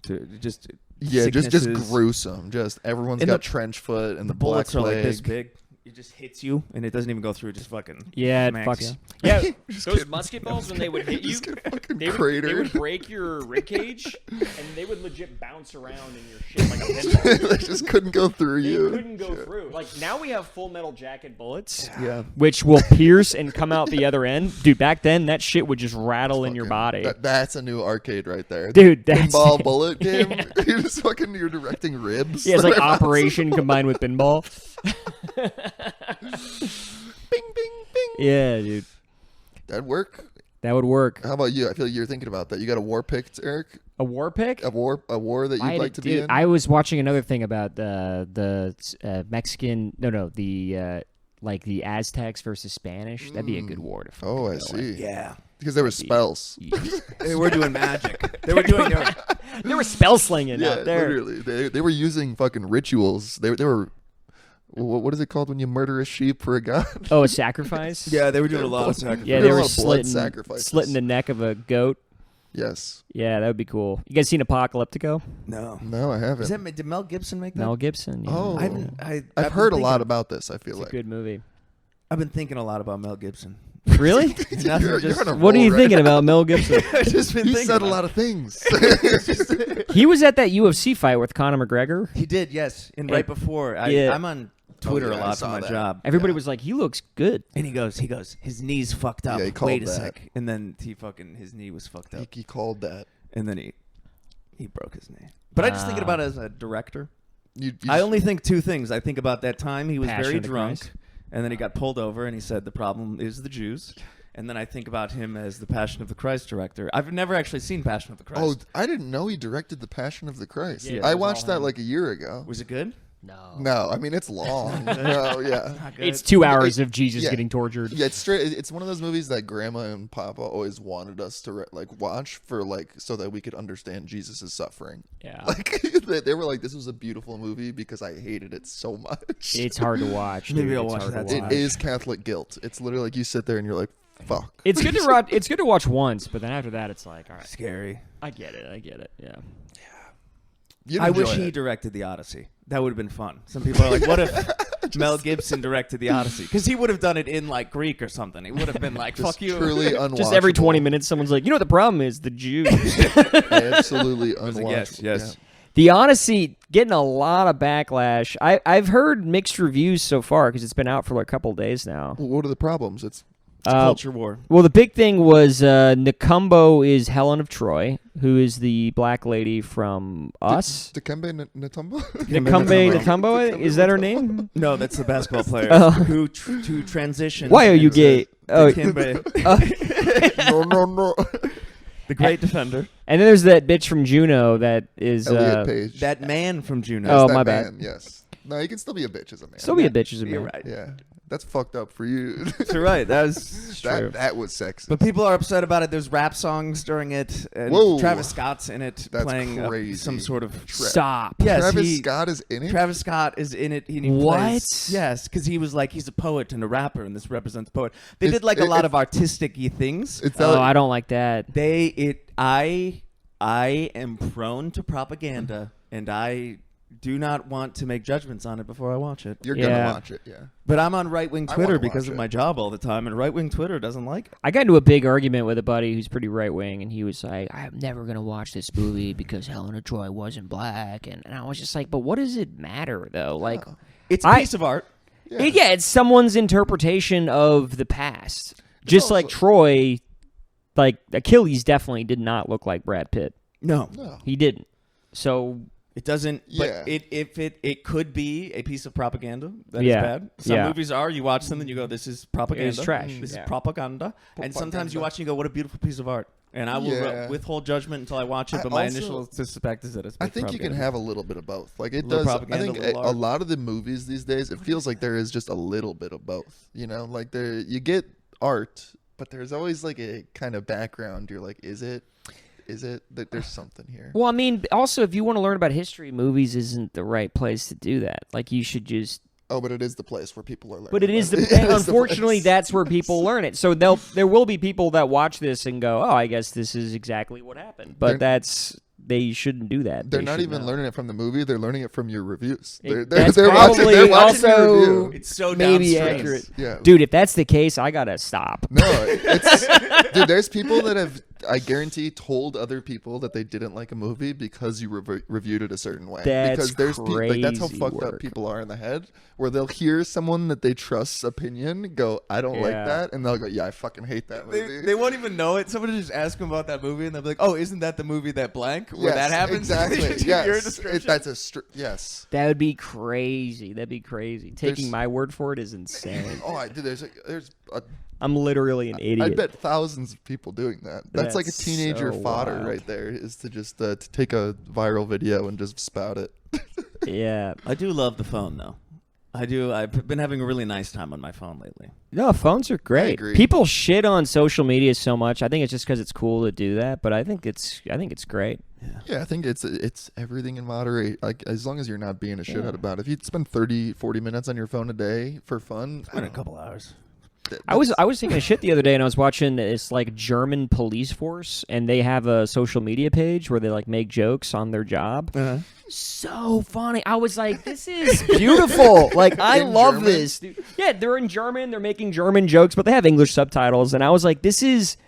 Just Just gruesome. Just everyone's And got the- trench foot and the the bullets black are like this plague. big. It just hits you, and it doesn't even go through. It just fucking Yeah, it smacks fucks. you. Yeah, Just those get- musket balls when they would hit you, Just get fucking they cratered. would break your ribcage, and they would legit bounce around in your shit like a pinball. They just couldn't go through They you. couldn't go through. Like now we have Full Metal Jacket bullets, Yeah. which will pierce and come out the other end. Dude, back then that shit would just rattle in your Fucking- body. That's a new arcade right there. Dude, that's Pinball bullet game. Yeah. You're directing ribs. Yeah, it's like Operation combined with pinball. Bing, bing, bing. Yeah, dude, That'd work. that would work. How about you? I feel like you're thinking about that. You got a war pick, Eric? A war pick? A war that you'd like to be dude, in? I was watching another thing about the Mexican. Like the Aztecs versus Spanish. That'd be a good war to. fucking Oh, I go see. Yeah, Because there were spells. they were doing magic. They were doing. They were spell slinging Yeah, out there. literally. They were using fucking rituals. They were. What is it called when you murder a sheep for a god? Oh, a sacrifice. Yeah, they were doing a lot of sacrifice. Yeah, There they were a were lot of blood slitting sacrifices. the neck of a goat. Yes. Yeah, that would be cool. You guys seen Apocalyptico? No. No, I haven't. Is that did Mel Gibson make that? Mel Gibson. Yeah. Oh. I haven't. I've been heard a lot thinking- about this, I feel It's like. a good movie. I've been thinking a lot about Mel Gibson. Really? Nothing, You're just- on a What are roll you right thinking now. about Mel Gibson? I've just been He thinking said a about lot of things. He was at that UFC fight with Conor McGregor. He did, yes. And Yeah. right before, Yeah. I'm on Twitter yeah, a I lot for saw my that. job. Everybody Yeah. was like, he looks good. And he goes, his knee's fucked up. Yeah, he called Wait a that. sec. And then his knee was fucked up. He called that. And then he broke his knee. But I just thinking Wow. about it as a director. You I only think two things. I think about that time he was Passion very of the drunk, Christ. and then he got pulled over, and he said the problem is the Jews. And then I think about him as the Passion of the Christ director. I've never actually seen Passion of the Oh, Christ. I didn't know he directed The Passion of the Christ. Yeah, it I was watched all that him. like a year ago. Was it good? No, I mean it's long. No, yeah. It's 2 hours of Jesus getting tortured. Yeah, it's straight. It's one of those movies that Grandma and Papa always wanted us to watch for so that we could understand Jesus' suffering. Yeah. Like they were like, this was a beautiful movie because I hated it so much. It's hard to watch. Maybe dude. I'll It's watch hard that. to watch. It is Catholic guilt. It's literally like you sit there and you're like, fuck. It's good to watch. It's good to watch once, but then after that, it's like, all right, Scary. I get it. Yeah. You'd I wish enjoy he it. directed the Odyssey. That would have been fun. Some people are like, what if Mel Gibson directed the Odyssey? Because he would have done it in like Greek or something. He would have been like, fuck you. Truly unwatchable. Just every 20 minutes, someone's like, you know what the problem is? The Jews. Absolutely unwatchable. Yes. The Odyssey getting a lot of backlash. I've heard mixed reviews so far because it's been out for like a couple of days now. Well, what are the problems? It's Culture war. Well, the big thing was Nakumbo is Helen of Troy, who is the black lady from Us. Dikembe Mutombo? Nakumbo, is that her name? No, that's the basketball player Oh. who transitioned. Why are you gay? Oh, Dikembe, No. the great defender. and then there's that bitch from Juno that is Elliot Page. That man from Juno. Oh, That my man, bad. Yes. No, you can still be a bitch as a man. still be a bitch as a man. You're right. Yeah. That's fucked up for you. That's right. That was true. that was sexist. But people are upset about it. There's rap songs during it. And Whoa. Travis Scott's in it That's playing crazy. some sort of. Stop. Yes, Travis Scott is in it? Travis Scott is in it. He What? plays- yes, because he was like, he's a poet and a rapper, and this represents poet. They It's- did like a lot it- of artistic-y things. It's Oh, I don't like that. I am prone to propaganda, and I do not want to make judgments on it before I watch it. You're Yeah. gonna watch it, yeah. But I'm on right-wing I Twitter wanna because watch of it. my job all the time, and right-wing Twitter doesn't like it. I got into a big argument with a buddy who's pretty right wing, and he was like, "I'm never gonna watch this movie because Helen of Troy wasn't black," and I was just like, "But what does it matter though? Like, It's a I- piece of art. yeah, it's someone's interpretation of the past. Just like also- Troy, like Achilles definitely did not look like Brad Pitt. No, No. He didn't. So it doesn't. Yeah. But it could be a piece of propaganda that is Yeah. bad. Some Yeah. movies are. You watch them and you go, "This is propaganda. It's trash. This Yeah. is propaganda." And sometimes you watch and you go, "What a beautiful piece of art." And I will Yeah. withhold judgment until I watch it. I But my also- initial suspect is that it's. I think you can propaganda. have a little bit of both. Like it A little does. I propaganda, think a little a art. lot of the movies these days, it feels like there is just a little bit of both. You know, like there you get art, but there's always like a kind of background. You're like, is it? That there's something here? well, I mean, also if you want to learn about history, movies isn't the right place to do that. Like you should just. Oh, but it is the place where people are learning. But it is about the. It is Unfortunately, place. that's where people learn it. So there will be people that watch this and go, "Oh, I guess this is exactly what happened." But they shouldn't do that. They're They not should even know. learning it from the movie. They're learning it from your reviews. That's They're probably they're watching your also review. It's so maybe downstream. accurate. Yeah. Dude, if that's the case, I gotta stop. No, it's dude. There's people that have, I guarantee, told other people that they didn't like a movie because you reviewed it a certain way. That's because there's like that's how crazy fucked up work. people are in the head, where they'll hear someone that they trust's opinion go, "I don't like Yeah. that," and they'll go, "Yeah, I fucking hate that movie." They won't even know it. Somebody just ask them about that movie, and they'll be like, "Oh, isn't that the movie that blank where Yes, that happens?" exactly. Your Yes, description. that's yes. That would be crazy. That'd be crazy. Taking There's- my word for it is insane. Oh, I did. There's I'm literally an idiot. I bet thousands of people doing that. That's like a That's teenager so fodder wild. right there. Is to just to take a viral video and just spout it. Yeah. I do love the phone, though. I do. I've been having a really nice time on my phone lately. No, phones are great. agree. People shit on social media so much. I think it's just because it's cool to do that, but I think it's great. Yeah, I think it's everything in moderate. Like as long as you're not being a shithead about it. If you spend 30, 40 minutes on your phone a day for fun, It's been a couple hours. I was taking a shit the other day and I was watching this like German police force and they have a social media page where they like make jokes on their job. So funny. I was like, this is beautiful. Like I In love German? this. Dude. Yeah, they're in German, they're making German jokes, but they have English subtitles and I was like, this is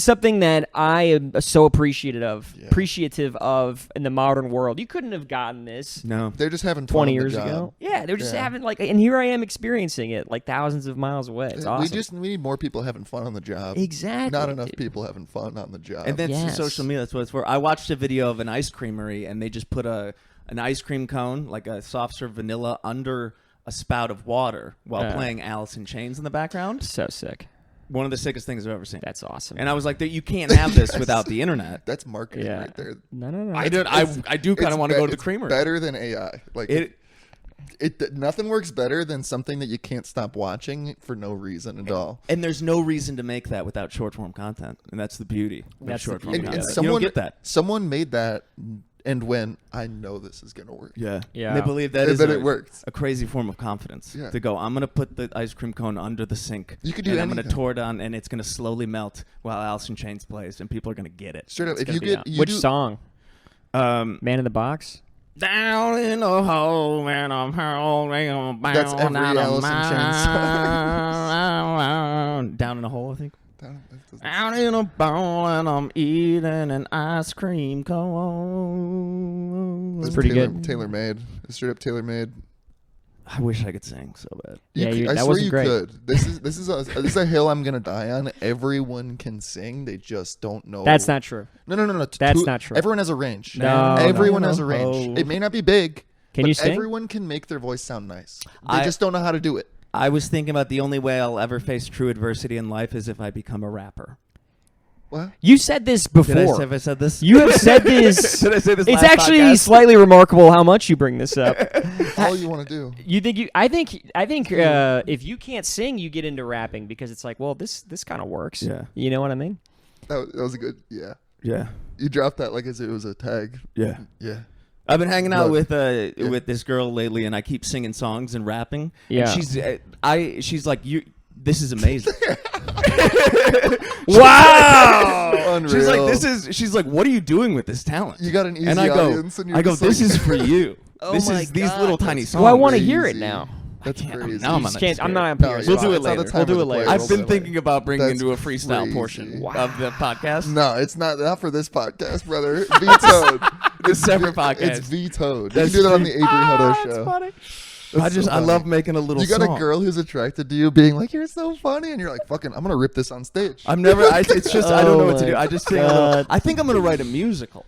something that I am so appreciative of in the modern world. You couldn't have gotten this No. they're just having fun 20 on the years job. ago. Yeah, they're just Yeah. having like, and here I am experiencing it like thousands of miles away. It's awesome. We need more people having fun on the job. Exactly. Not enough dude. people having fun on the job. And that's Yes. social media. That's what it's for. I watched a video of an ice creamery, and they just put an ice cream cone, like a soft serve vanilla, under a spout of water while playing Alice in Chains in the background. So sick. One of the sickest things I've ever seen. That's awesome. And I was like, you can't have this without the internet. that's marketing Yeah. right there. No. I do kind of want to go to the creamery. Better than AI. Like It Nothing works better than something that you can't stop watching for no reason at all. And there's no reason to make that without short form content, and that's the beauty. That's short form the content. beauty. And You don't get that. Someone made that and went, I know this is gonna work. Yeah. Yeah. And they believe that And is then it worked. a crazy form of confidence. Yeah. To go, I'm gonna put the ice cream cone under the sink. You could do and I'm gonna anything. pour it on, and it's gonna slowly melt while Alice in Chains plays, and people are gonna get it. Straight up, It's if gonna you be get out. you Which do, song? Man in the Box. Down in the hole, and I'm howling, That's every Alice in Chains song. Down in a hole, I think. Out in a bowl, and I'm eating an ice cream cone. It's pretty good. Tailor made. Straight up tailor made. I wish I could sing so bad. Yeah, I that swear wasn't you great. could. This is a hill I'm gonna die on. Everyone can sing. They just don't know. That's not true. No. That's not true. Everyone has a range. No, Everyone no. has a range. Oh. It may not be big. Can but you sing? Everyone can make their voice sound nice. They I- just don't know how to do it. I was thinking about the only way I'll ever face true adversity in life is if I become a rapper. What? You said this before. Have I said this? You have said this. Did I say this It's last actually podcast? slightly remarkable how much you bring this up. All you want to do. You think you? I think if you can't sing, you get into rapping because it's like, well, this kind of works. Yeah. You know what I mean? That was a good. Yeah. Yeah. You dropped that like as it was a tag. Yeah. Yeah. I've been hanging out Look, with this girl lately, and I keep singing songs and rapping. Yeah. And she's like, this is amazing. Wow. Unreal. She's like, what are you doing with this talent? You got an easy and I audience, go, and you're just this like- is for you. Oh this my is these God, little tiny that's songs. Well, I want to crazy. hear it now. That's can't- crazy. now I'm You on just it. can't. I'm not. No, Pierce. We'll do it it's not the later. time We'll do or it the later. place. I've We'll been do it thinking about bringing That's into a freestyle crazy. portion Wow. of the podcast. No, it's not for this podcast, brother. Vetoed. It's separate podcast. It's vetoed. You That's can do that on the true. Avery Hutto That's show. funny. That's so I funny. love making a little You got song. a girl who's attracted to you, being like, "You're so funny," and you're like, "Fucking, I'm gonna rip this on stage." It's just I don't know what to Oh do. my I just sing a little. God. I think I'm gonna write a musical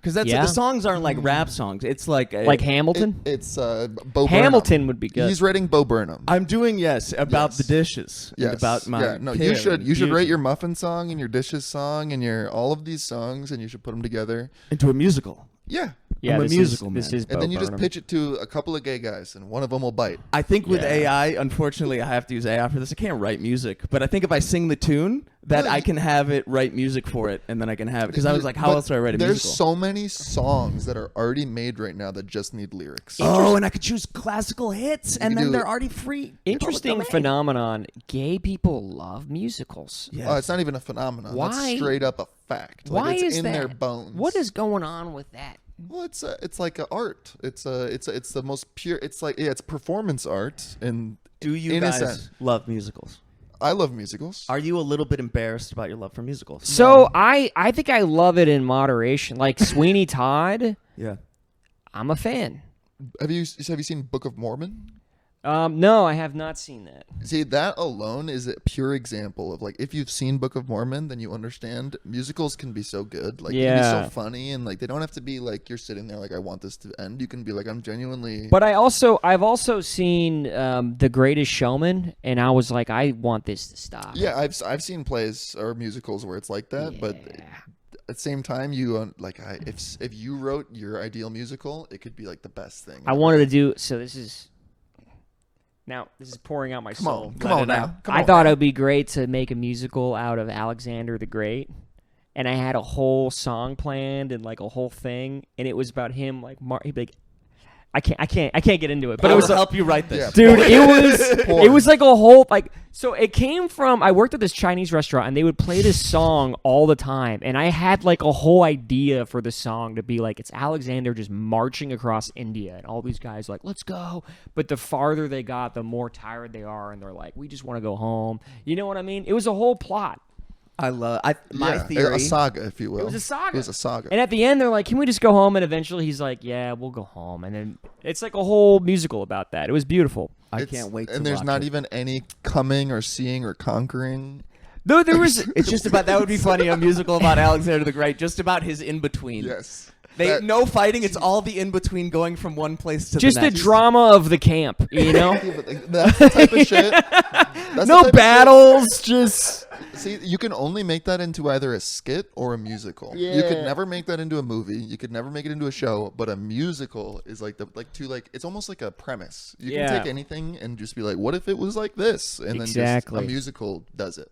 because Yeah. the songs aren't like rap songs. It's like Like Hamilton. It's Bo Hamilton Burnham. would be good. He's writing Bo Burnham. I'm doing about Yes. the dishes. And Yes. about my yeah. No, care you should and write beauty. your muffin song and your dishes song and your all of these songs, and you should put them together. into a musical. Yeah. Yeah, I'm a this musical is, This man. is And then you just Burnham. pitch it to a couple of gay guys, and one of them will bite. I think with Yeah. AI, unfortunately, I have to use AI for this. I can't write music, but I think if I sing the tune, that No, I you- can have it write music for it, and then I can have it. Because I was like, how But else do I write a There's musical? so many songs that are already made right now that just need lyrics. Oh, and I could choose classical hits, and could then do- they're already free. Interesting Public domain. phenomenon. Gay people love musicals. Yes. Oh, it's not even a phenomenon. Why- That's straight up a fact. Why like, it's is in that? their bones. What is going on with that? Well, it's like a art. It's the most pure. It's like it's performance art, and Do you in a guys sense. love musicals? I love musicals. Are you a little bit embarrassed about your love for musicals? So I think I love it in moderation. Like Sweeney Todd, Yeah. Um, I'm a fan. Have you seen Book of Mormon? No, I have not seen that. See, that alone is a pure example of like if you've seen Book of Mormon, then you understand musicals can be so good. Like they can Yeah. be so funny, and like they don't have to be like you're sitting there like I want this to end. You can be like I'm genuinely. But I've also seen The Greatest Showman, and I was like, I want this to stop. Yeah, I've seen plays or musicals where it's like that, but Yeah. at the same time, you if you wrote your ideal musical, it could be like the best thing. I wanted to do so. This is pouring out my Come soul. on, come on now. Come I on thought now. it would be great to make a musical out of Alexander the Great, and I had a whole song planned and like a whole thing, and it was about him. Like, he'd be like, I can't get into it, but I it will was help you write this. Yeah. dude, it Porn. was like a whole like. So it came from I worked at this Chinese restaurant, and they would play this song all the time, and I had like a whole idea for the song to be like it's Alexander just marching across India, and all these guys like let's go, but the farther they got, the more tired they are, and they're like we just want to go home. You know what I mean? It was a whole plot. My Yeah, theory. a saga, if you will. It was a saga. It was a saga. And at the end, they're like, "Can we just go home?" And eventually, he's like, "Yeah, we'll go home." And then it's like a whole musical about that. It was beautiful. I It's- can't wait to And there's watch not it. even any coming or seeing or conquering. Though there was, It's just about that would be funny, a musical about Alexander the Great, just about his in between. Yes. No fighting. It's all the in between going from one place to just the next. the drama of the camp, you know? Yeah, but that's the type of shit. That's No the type of battles, just... shit. See, you can only make that into either a skit or a musical. You could never make that into a movie. You could never make it into a show. But a musical is it's almost like a premise. You can take anything and just be like, what if it was like this? And then just a musical does it.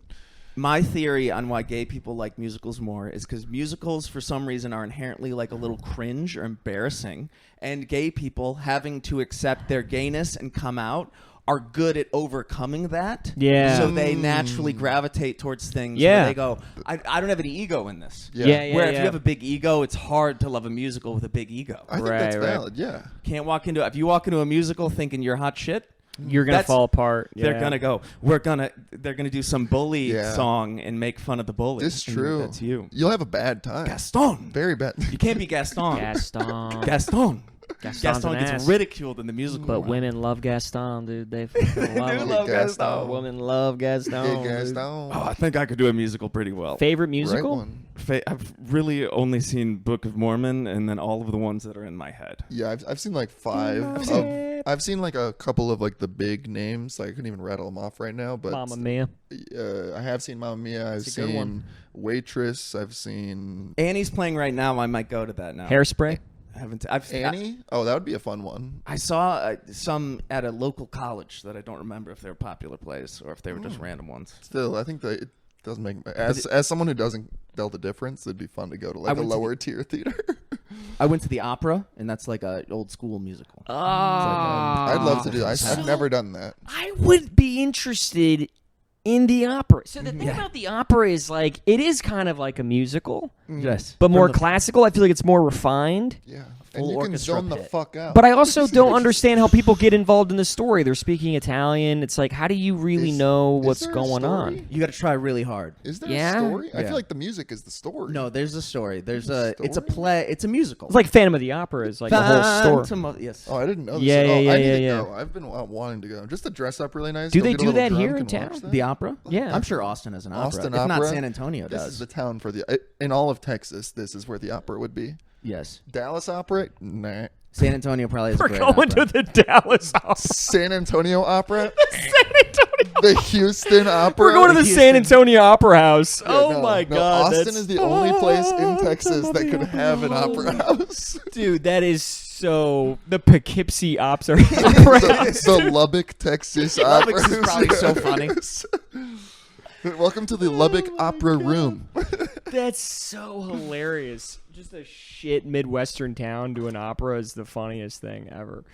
My theory on why gay people like musicals more is because musicals, for some reason, are inherently like a little cringe or embarrassing, and gay people having to accept their gayness and come out are good at overcoming that. Yeah. So they naturally gravitate towards things where they go, I don't have any ego in this. Yeah. Where if you have a big ego, it's hard to love a musical with a big ego. I think that's valid, yeah. If you walk into a musical thinking you're hot shit, you're gonna fall apart. They're gonna go. They're gonna do some bully song and make fun of the bully. It's true. That's you. You'll have a bad time. Gaston. Very bad. You can't be Gaston. Gaston gets ridiculed in the musical. But women love Gaston, dude. They fucking love him. love Gaston. Women love Gaston. Gaston. Oh, I think I could do a musical pretty well. Favorite musical? Right one. I've really only seen Book of Mormon and then all of the ones that are in my head. Yeah, I've seen like 5. I've seen like a couple of like the big names. I couldn't even rattle them off right now. But Mamma Mia. I have seen Mamma Mia. I've seen Waitress. I've seen Annie's playing right now. I might go to that now. Hairspray. Annie. Oh, that would be a fun one. I saw some at a local college that I don't remember if they were popular plays or if they were just random ones. Still, I think that it doesn't make as someone who doesn't tell the difference, it'd be fun to go to like a lower tier theater. I went to the opera, and that's like a old school musical. Oh, I'd love to do that. I've never done that. I would be interested in the opera. So the thing about the opera is like it is kind of like a musical, yes, but more classical. I feel like it's more refined. Yeah. And you can zone the fuck out. But I also don't understand how people get involved in the story. They're speaking Italian. It's like, how do you really know what's going on? You got to try really hard. Is there a story? I feel like the music is the story. No, there's a story. It's a play. It's a musical. It's like Phantom of the Opera is like the whole story. Yes. Oh, I didn't know this. Yeah, I need to go. I've been wanting to go. Just to dress up really nice. Do they do that here in town? The opera? Yeah. I'm sure Austin has an opera. Austin if opera. not San Antonio does. This is the town for in all of Texas, this is where the opera would be. Yes. Dallas opera? Nah. San Antonio probably has We're a great going opera. to the Dallas opera. San Antonio opera? San Antonio. The Houston opera? We're going to the San Antonio Opera House. Yeah, my God. Austin is the only place in Texas that could have an opera house. Dude, that is so... The Poughkeepsie Opera the Lubbock, Texas opera Lubbock is probably so funny. Welcome to the Lubbock Opera Room. That's so hilarious. Just a shit Midwestern town doing opera is the funniest thing ever.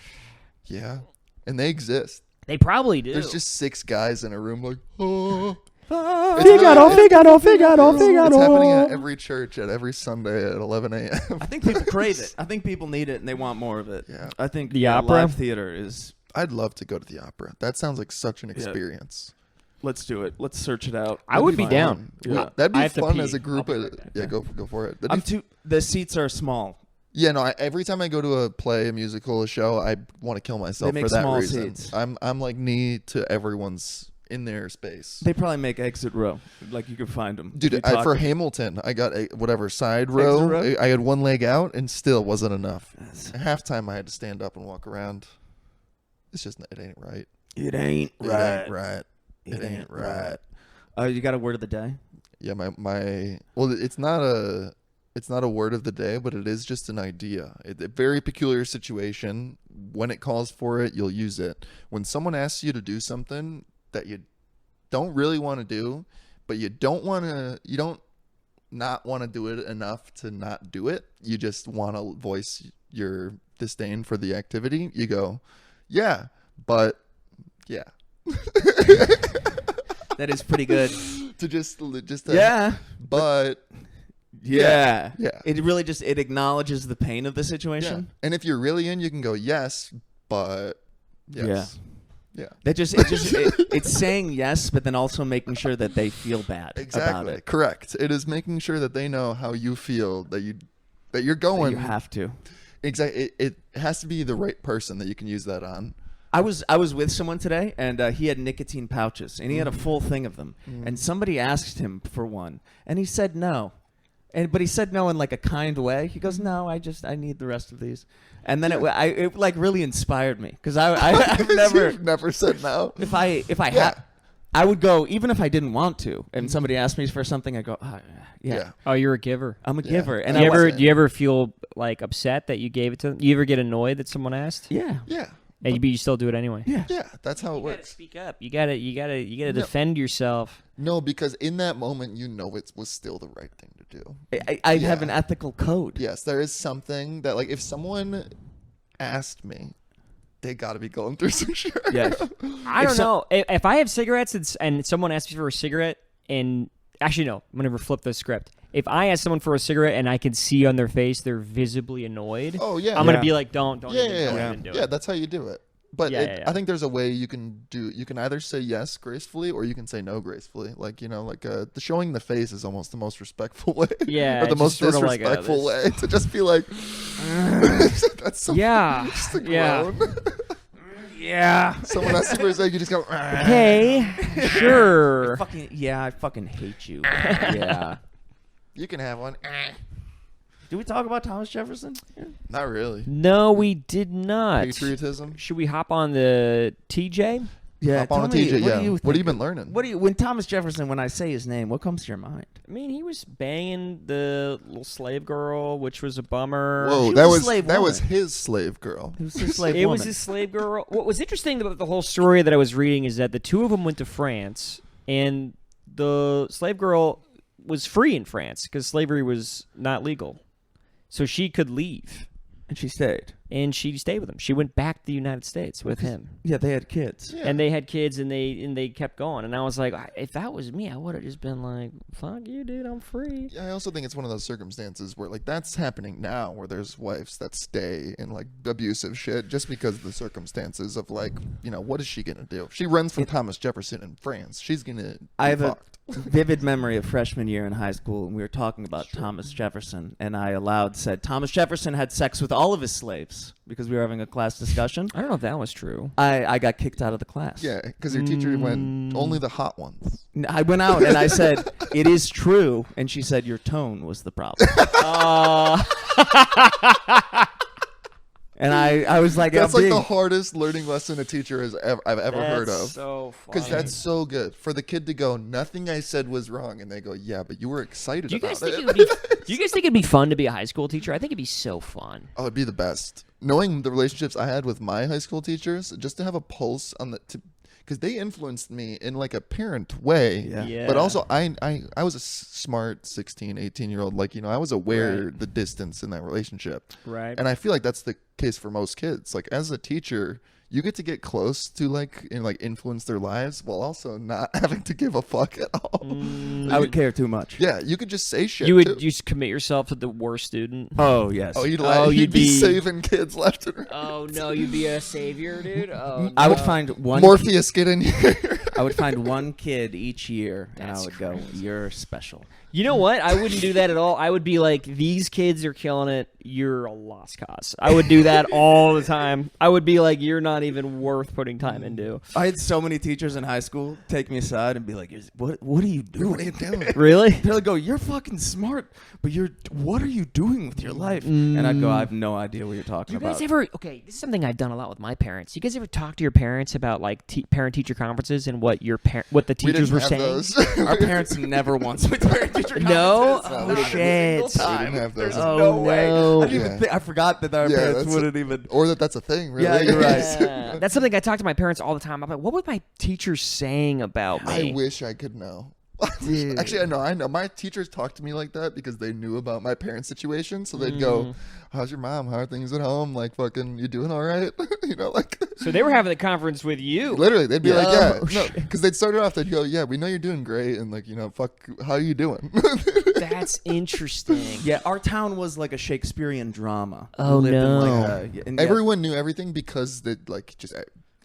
Yeah. And they exist. They probably do. There's just 6 guys in a room like, oh. Figaro. It's happening at every church at every Sunday at 11 a.m. I think people crave it. I think people need it and they want more of it. Yeah. I think the opera live theater is... I'd love to go to the opera. That sounds like such an experience. Let's do it. Let's search it out. I would be down. Yeah. That'd I be have to fun pee. as a group. I'll be right back. Yeah, go for it. The seats are small. Yeah, no. Every time I go to a play, a musical, a show, I want to kill myself They make for that small reason. seats. I'm like knee to everyone's in their space. They probably make exit row. Like you can find them. Dude, for Hamilton, I got a side row. I had one leg out and still wasn't enough. At halftime, I had to stand up and walk around. It's just, it ain't right. It ain't It ain't right. It ain't right. You got a word of the day? Yeah, well, it's not a word of the day, but it is just an idea. A very peculiar situation. When it calls for it, you'll use it. When someone asks you to do something that you don't really want to do, but you don't not want to do it enough to not do it, you just want to voice your disdain for the activity, you go, yeah, but yeah. That is pretty good. Yeah. But yeah. Yeah. It really just acknowledges the pain of the situation. Yeah. And if you're really in, you can go, yes, but yes. Yeah. It's saying yes, but then also making sure that they feel bad about it. Correct. It is making sure that they know how you feel, that you're going. You have to. Exactly. It has to be the right person that you can use that on. I was with someone today, and he had nicotine pouches, and he had a full thing of them. And somebody asked him for one, and he said no. But he said no in like a kind way. He goes, no, I need the rest of these. And then it like really inspired me because I've never said no. If I had, I would go even if I didn't want to. And somebody asked me for something, I go, yeah. Oh, you're a giver. I'm a giver. And do you ever feel like upset that you gave it to them? You ever get annoyed that someone asked? Yeah. And you still do it anyway. Yeah. Yeah, that's how it You works. gotta speak up. You gotta defend yourself. No, because in that moment, you know it was still the right thing to do. I have an ethical code. Yes, there is something that, like, if someone asked me, they got to be going through some shit. Yes. I don't know. If I have cigarettes and someone asks me for a cigarette, and actually, no, I'm going to flip the script. If I ask someone for a cigarette and I can see on their face they're visibly annoyed, oh yeah, I'm going to be like, don't even do it. Yeah, that's how you do it. But Yeah. I think there's a way you can do. You can either say yes gracefully or you can say no gracefully. Like, you know, like the showing the face is almost the most respectful way. Yeah, or the it's most just sorta like disrespectful way to just be like. That's so. Just a groan. Yeah. Someone asks you for a second, you just go. Hey, sure. I fucking hate you. Yeah. You can have one. Did we talk about Thomas Jefferson? Yeah. Not really. No, we did not. Patriotism. Should we hop on the TJ? Yeah, Hop on a tell me, TJ. what Yeah. do you What have you think? been learning? When Thomas Jefferson, when I say his name, what comes to your mind? I mean, he was banging the little slave girl, which was a bummer. Whoa, She that was a was slave that was woman. his slave girl. It was his slave It woman. was his slave girl. What was interesting about the whole story that I was reading is that the two of them went to France, and the slave girl was free in France because slavery was not legal. So she could leave, and she stayed. and she stayed with him. She went back to the United States with him. Yeah, they had kids. Yeah. And they had kids, and they kept going. And I was like, if that was me, I would have just been like, fuck you, dude, I'm free. Yeah, I also think it's one of those circumstances where, like, that's happening now, where there's wives that stay in, like, abusive shit just because of the circumstances of, like, you know, what is she gonna do? If she runs from Thomas Jefferson in France, she's gonna be I have fucked. a vivid memory of freshman year in high school, and we were talking about Thomas Jefferson, and I said Thomas Jefferson had sex with all of his slaves because we were having a class discussion. I don't know if that was true. I got kicked out of the class. Yeah, because your teacher went only the hot ones. I went out and I said, it is true, and she said, your tone was the problem. And I was like, That's like the hardest learning lesson a teacher I've ever heard of. So Because that's so good for the kid to go, nothing I said was wrong, and they go, yeah, but you were excited Do you about guys think it. it would be? Do you guys think it'd be fun to be a high school teacher? I think it'd be so fun. Oh, it'd be the best. Knowing the relationships I had with my high school teachers, just to have a pulse on because they influenced me in like a parent way. Yeah. But also, I was a smart 16, 18-year-old. Like, you know, I was aware the distance in that relationship. Right. And I feel like that's the case for most kids. Like, as a teacher, you get to get close to like influence their lives while also not having to give a fuck at all. I would care too much. Yeah, you could just say shit. You would too. just commit yourself to the worst student. Oh, yes. Oh, you'd you'd be be- saving kids left and right. Oh no, you'd be a savior, dude. Oh, I would find one. Morpheus, get in here. I would find one kid each year, and I That's would go, "You're special." You know what? I wouldn't do that at all. I would be like, these kids are killing it. You're a lost cause. I would do that all the time. I would be like, you're not even worth putting time into. I had so many teachers in high school take me aside and be like, "What are you doing? What are you doing? Really? They're like, "Go, you're fucking smart, but what are you doing with your life?" And I'd go, "I have no idea what you're talking You about." guys ever? Okay, this is something I've done a lot with my parents. You guys ever talk to your parents about like parent-teacher conferences and what what the We teachers didn't were have saying? those. Our parents never once went to parent-teacher No? conferences. Oh, Not a shit. single time. We didn't have those. There's Oh, no way. no. I didn't even Yeah. think. I forgot that our Yeah, parents that's wouldn't even. Or that's a thing, really. Yeah, you're right. Yeah. That's something I talk to my parents all the time. I'm like, what were my teachers saying about me? I wish I could know. Dude. Actually, I know. My teachers talked to me like that because they knew about my parents' situation. So they'd go, "How's your mom? How are things at home? Like, fucking, you doing all right?" You know, like. So they were having the conference with you. Literally, they'd be like, Oh, "Yeah," no, because they'd start it off. They'd go, "Yeah, we know you're doing great," and like, you know, fuck, how are you doing? That's interesting. Yeah, our town was like a Shakespearean drama. Oh, We lived in, like, no. and Everyone knew everything because they like just.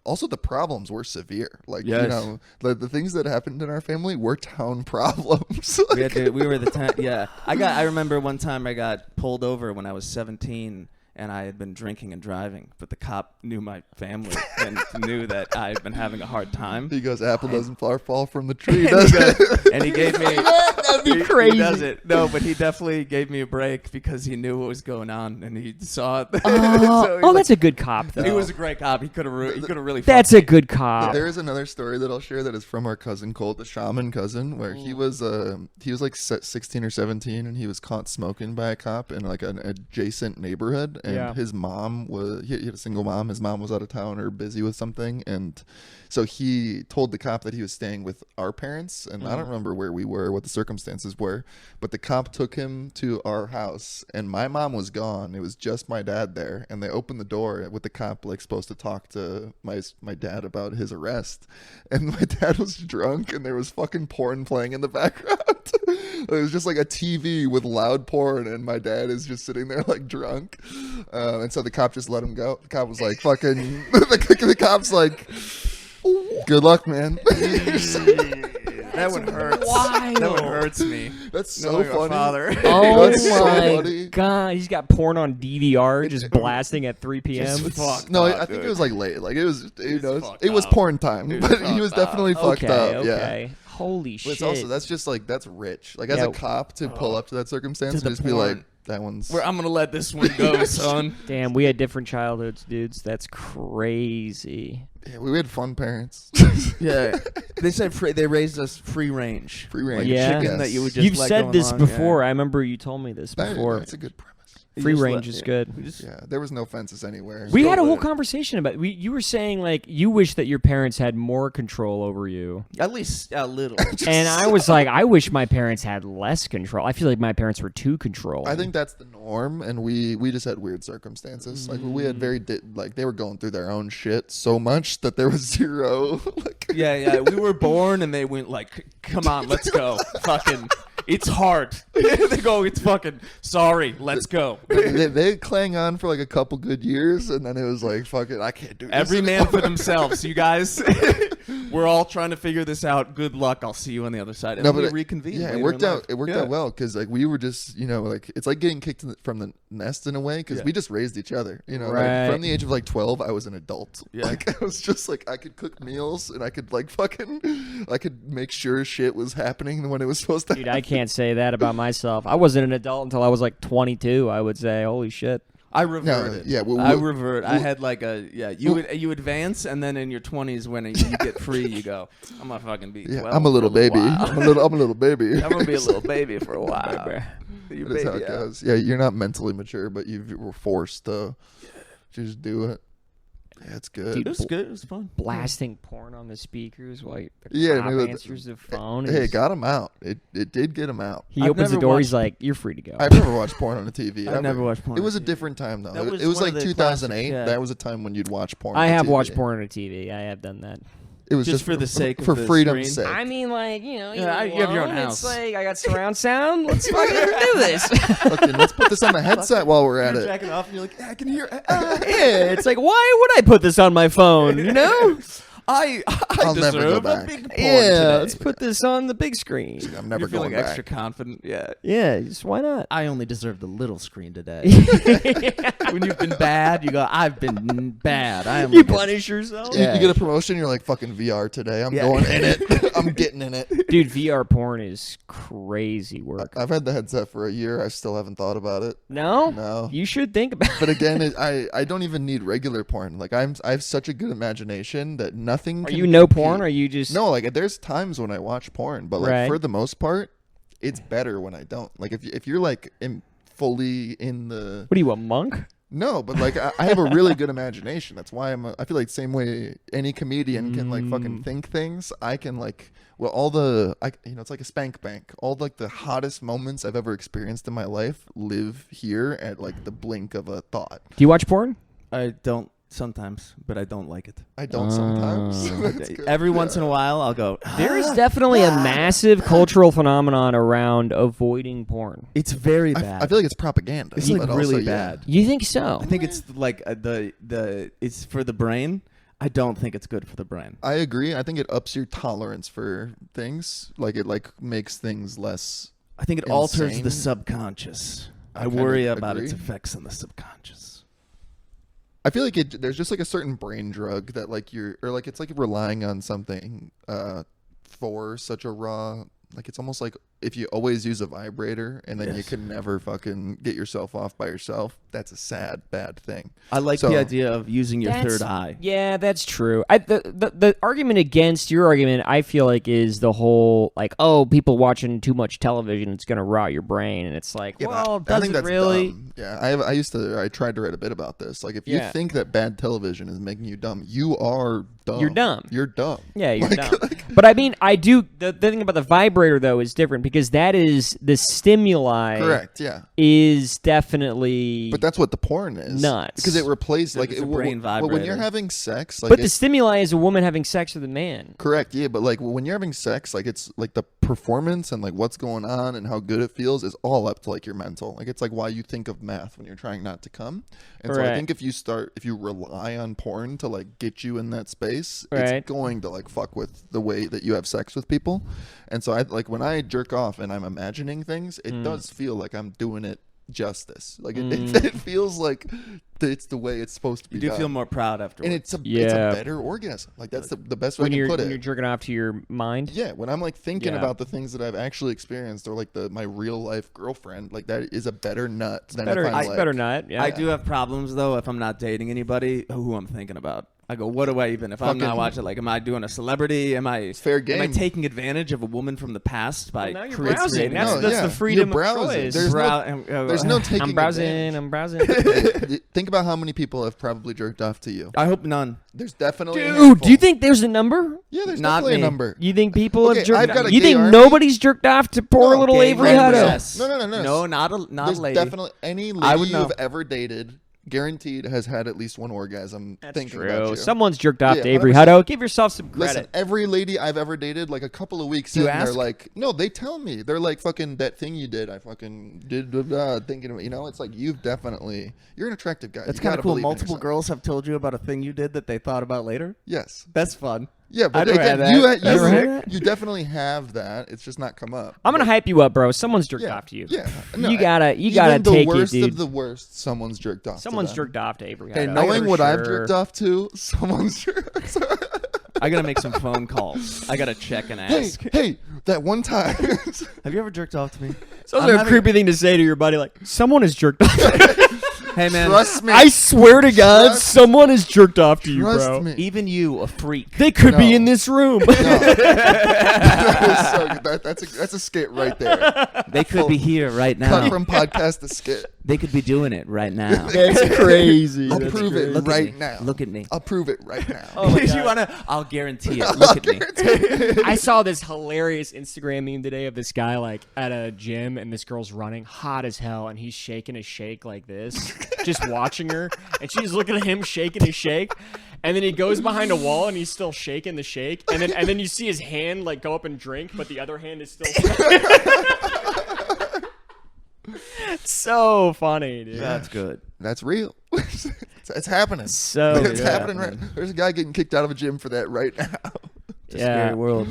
Also, the problems were severe. Like, you Yes. know, the things that happened in our family were town problems. we were the town. Yeah, I remember one time I got pulled over when I was 17, and I had been drinking and driving, but the cop knew my family and knew that I had been having a hard time. He goes, apple doesn't fall from the tree, does it? And he gave me... That'd be crazy. He does it. No, but he definitely gave me a break because he knew what was going on, and he saw it. That's a good cop, though. He was a great cop. He could have really That's fucked a good cop. There is another story that I'll share that is from our cousin Colt, the shaman cousin, where he was like 16 or 17, and he was caught smoking by a cop in like an adjacent neighborhood, and his mom he had a single mom. His mom was out of town or busy with something, and so he told the cop that he was staying with our parents, and I don't remember where we were, what the circumstances were, but the cop took him to our house, and my mom was gone. It was just my dad there, and they opened the door with the cop like supposed to talk to my dad about his arrest, and my dad was drunk, and there was fucking porn playing in the background. It was just like a TV with loud porn, and my dad is just sitting there like drunk, and so the cop just let him go. The cop was like, fucking, the cop's like, good luck, man. That one hurts. Wild. That one hurts me. That's so Knowing a funny. father. Oh That's so my funny. god, he's got porn on DVR just blasting at 3 p.m. Just fucked No, up, I think dude. it was like late. Like it was, fucked it was up. porn time, It but was he was fucked up. definitely fucked up. Okay. Yeah. Holy But shit. it's also that's rich. Like as Yeah. a cop to pull up to that circumstance To and the just be porn. like, that one's. I'm gonna let this one go, son. Damn, we had different childhoods, dudes. That's crazy. Yeah, we had fun parents. Yeah, they said they raised us free range. Free range. Yeah. Chicken that you would just You've let said go this along, before. yeah. I remember you told me this before. That's a good premise. You Free just range let- is yeah. good. We just- Yeah, there was no fences anywhere. We had a Still whole would. conversation about you were saying like you wish that your parents had more control over you. At least a little. And I was like, I wish my parents had less control. I feel like my parents were too controlling. I think that's the norm, and we just had weird circumstances. Like we had very like they were going through their own shit so much that there was zero. Like Yeah. We were born, and they went like, "Come on, let's go." Fucking, it's hard. They go, "It's fucking sorry, let's go." they clang on for like a couple good years, and then it was like, fuck it, I can't do this. Every man anymore. for themselves. You guys, we're all trying to figure this out. Good luck. I'll see you on the other side. And No, we but reconvene. yeah, later it worked in out. life. It worked Yeah. out well because like we were just like it's like getting kicked from the nest in a way because Yeah. we just raised each other. Right. Like, from the age of like 12, I was an adult. Yeah. Like I was just like I could cook meals and I could like I could make sure shit was happening when it was supposed to. Dude, I can't say that about myself. I wasn't an adult until I was like 22, I would say. Holy shit. I reverted. yeah, I revert. I had like a You advance, and then in your 20s, when you get free, you go, "I'm gonna fucking be 12 I'm a little for baby. while. I'm a little baby. I'm gonna be a little baby for a while." You That's how baby it out. goes. Yeah, you're not mentally mature, but you were forced to just do it. Yeah, it's good. It was good. It was fun. Blasting porn on the speakers while the Yeah, cop no, answers the phone. Hey, is- it got him out. It did get him out. he I've opens the never door. He's watched- like, "You're free to go." I've never watched porn on the TV. I've never watched porn It on was a TV. different time though. That was It was one like of the 2008. classics, yeah. That was a time when you'd watch porn. I on have TV. watched porn on TV. I have done that. It was Just for the sake of for the freedom's screen. sake. I mean, like, you Yeah, you have your own alone, house. It's like, I got surround sound. Let's fucking do this. Fucking, let's put this on the headset while we're at You're it. jacking off, and you're like, "I can hear." Yeah, it's like, why would I put this on my phone, you know? I I'll never go deserve a back. big porn Yeah, today. let's put this on the big screen. I'm never You're feeling going back. extra confident. Yeah. Yeah, just why not? I only deserve the little screen today. When you've been bad, you go, "I've been bad. I am." You like a-" punish yourself. You get a promotion, you're like fucking VR today. I'm Yeah. going in it. I'm getting in it. Dude, VR porn is crazy work. I've had the headset for a year. I still haven't thought about it. No? No. You should think about But again, I don't even need regular porn. Like I have such a good imagination that nothing. Are can you no compete. porn or are you just No, like there's times when I watch porn, but like Right. for the most part, it's better when I don't. Like if you're like fully in the What are you, a monk? no, but like I have a really good imagination. That's why I feel like the same way any comedian can like fucking think things. I can like it's like a spank bank. All like the hottest moments I've ever experienced in my life live here at like the blink of a thought. Do you watch porn? I don't sometimes, but I don't like it. I don't sometimes. That's good. Every once in a while, I'll go. There is definitely a massive cultural phenomenon around avoiding porn. It's very bad. I feel like it's propaganda. it's like but really also, yeah. bad. You think so? I think it's like it's for the brain. I don't think it's good for the brain. I agree. I think it ups your tolerance for things. Like it like makes things less. I think it alters Insane. the subconscious. I kinda worry about agree. its effects on the subconscious. I feel like there's just like a certain brain drug that like it's like relying on something for such a raw. Like it's almost like if you always use a vibrator and then you can never fucking get yourself off by yourself, that's a sad, bad thing. I like the idea of using your third eye. Yeah, that's true. The argument against your argument, I feel like, is the whole like, oh, people watching too much television, it's gonna rot your brain, and it's like, well, does I think it that's really? Dumb. Yeah, I tried to write a bit about this. Like, if you think that bad television is making you dumb, you are dumb. You're dumb. You're dumb. Yeah, you're dumb. But I mean, I do. The thing about the vibrator though is different because that is the stimuli. Correct. Yeah. Is definitely. But that's what the porn is. Nuts. Because it replaced like a brain vibrator. when you're having sex. Like, but the stimuli is a woman having sex with a man. Correct. Yeah, but like when you're having sex, like it's like the performance and like what's going on and how good it feels is all up to like your mental. Like it's like why you think of meth when you're trying not to come. And so I think if you rely on porn to like get you in that space, it's going to like fuck with the way that you have sex with people. And so I like when I jerk off and I'm imagining things, it does feel like I'm doing it justice. Like it feels like it's the way it's supposed to be. You do done. feel more proud afterwards. And it's a better orgasm. Like that's the best way to put it. When you're jerking off to your mind. Yeah, when I'm like thinking about the things that I've actually experienced, or like my real life girlfriend, like that is a better nut than if I'm like, better nut. Yeah. I do have problems though if I'm not dating anybody who I'm thinking about. I go, what do I even? If I'm not watching, like, am I doing a celebrity? Am I fair game? Am I taking advantage of a woman from the past by now you're browsing? creating? That's the freedom of choice. There's no taking. I'm browsing. Think about how many people have probably jerked off to you. I hope none. There's definitely. Dude, do you think there's a number? Yeah, there's Not definitely me. a number. You think people have jerked off? You think nobody's jerked off to poor little Avery Hutto? Yes. No. No, not a There's lady. definitely any lady you've ever dated. Guaranteed has had at least one orgasm. That's thinking true. about you. Someone's jerked off to 100%. Avery Hutto. Give yourself some credit. Listen, every lady I've ever dated, like a couple of weeks in, they're like, no, they tell me. They're like, fucking that thing you did, I fucking did, thinking of it. You know, it's like, you're an attractive guy. That's kind of cool. Multiple girls have told you about a thing you did that they thought about later? Yes. That's fun. Yeah, but I'd again, that. you definitely have that. It's just not come up. I'm gonna hype you up, bro. Someone's jerked off to you. Yeah, no, you gotta even take the worst it, dude. of the worst. Someone's jerked off. Someone's to jerked off to Avery Hutto. And knowing what I've jerked off to, someone's jerked. I gotta make some phone calls. I gotta check and ask. Hey, that one time. Have you ever jerked off to me? So it's a creepy thing to say to your buddy, like, someone has jerked off. Hey, man. Trust me. I swear to God, someone has jerked off to you, Trust bro. me. Even you, a freak. They could be in this room. No. That's a skit right there. They could be here right now. Cut from podcast to skit. They could be doing it right now. That's crazy. I'll prove it Look right at me. now. Look at me. I'll prove it right now. Oh my God. You wanna? I'll guarantee it. Look at me. I saw this hilarious Instagram meme today of this guy like at a gym and this girl's running hot as hell and he's shaking his shake like this, just watching her, and she's looking at him shaking his shake, and then he goes behind a wall and he's still shaking the shake, and then you see his hand like go up and drink, but the other hand is still. So funny, dude. That's good. That's real. It's happening. So it's happening right. There's a guy getting kicked out of a gym for that right now. It's a scary world.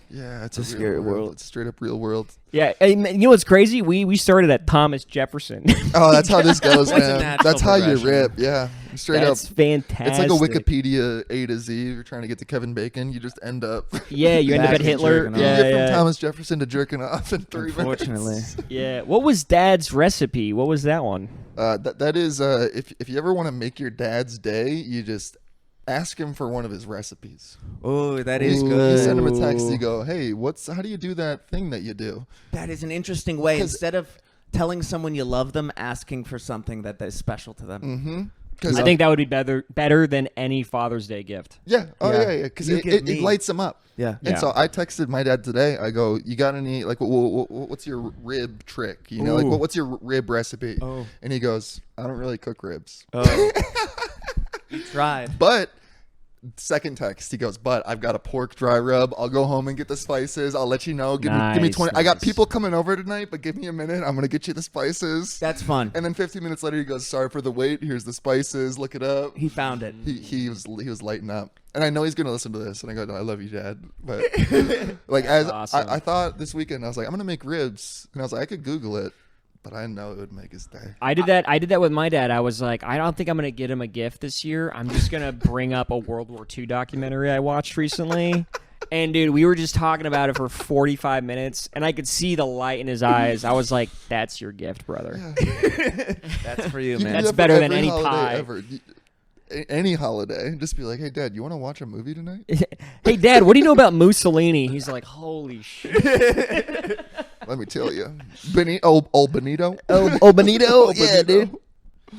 Yeah, it's a a scary real world. It's a straight up real world. Yeah, and you know what's crazy? We started at Thomas Jefferson. Oh, that's how this goes, That's a man. natural That's how you progression. rip. Yeah, straight That's up. fantastic. It's like a Wikipedia A to Z. You're trying to get to Kevin Bacon, you just end up. Yeah, you end up Back at to Hitler. jerking off. You Yeah, get yeah. from Thomas Jefferson to jerking off in 3 Unfortunately. minutes. Yeah. What was Dad's recipe? What was that one? That is if you ever want to make your dad's day, you just ask him for one of his recipes. Oh, that is You good. send him a text. You go, hey, how do you do that thing that you do? That is an interesting way. 'Cause- Instead of telling someone you love them, asking for something that is special to them. Mm-hmm. I think that would be better than any Father's Day gift. Yeah. Oh Yeah. yeah. Because Look at it me. lights him up. Yeah. And so I texted my dad today. I go, you got any like what's your rib trick? You know, like Ooh. what's your rib recipe? Oh. And he goes, I don't really cook ribs. Oh. You tried. But second text, he goes, but I've got a pork dry rub. I'll go home and get the spices. I'll let you know. Give me Nice, 20. I got nice. people coming over tonight, but give me a minute. I'm gonna get you the spices. That's fun. And then 15 minutes later, he goes, sorry for the wait. Here's the spices. Look it up. He found it. He was lighting up, and I know he's gonna listen to this. And I go, no, I love you, Dad. But like as awesome. I thought this weekend, I was like, I'm gonna make ribs, and I was like, I could Google it, but I know it would make his day. I did that with my dad. I was like, I don't think I'm gonna get him a gift this year. I'm just gonna bring up a World War II documentary I watched recently. And dude, we were just talking about it for 45 minutes, and I could see the light in his eyes. I was like, "That's your gift, brother. That's for you, You man. can do That's that better for than every any holiday pie." ever. Any holiday, just be like, "Hey, Dad, you want to watch a movie tonight?" Hey, Dad, what do you know about Mussolini? He's like, "Holy shit." Let me tell you, old Benito. Oh, Benito? Yeah, dude. You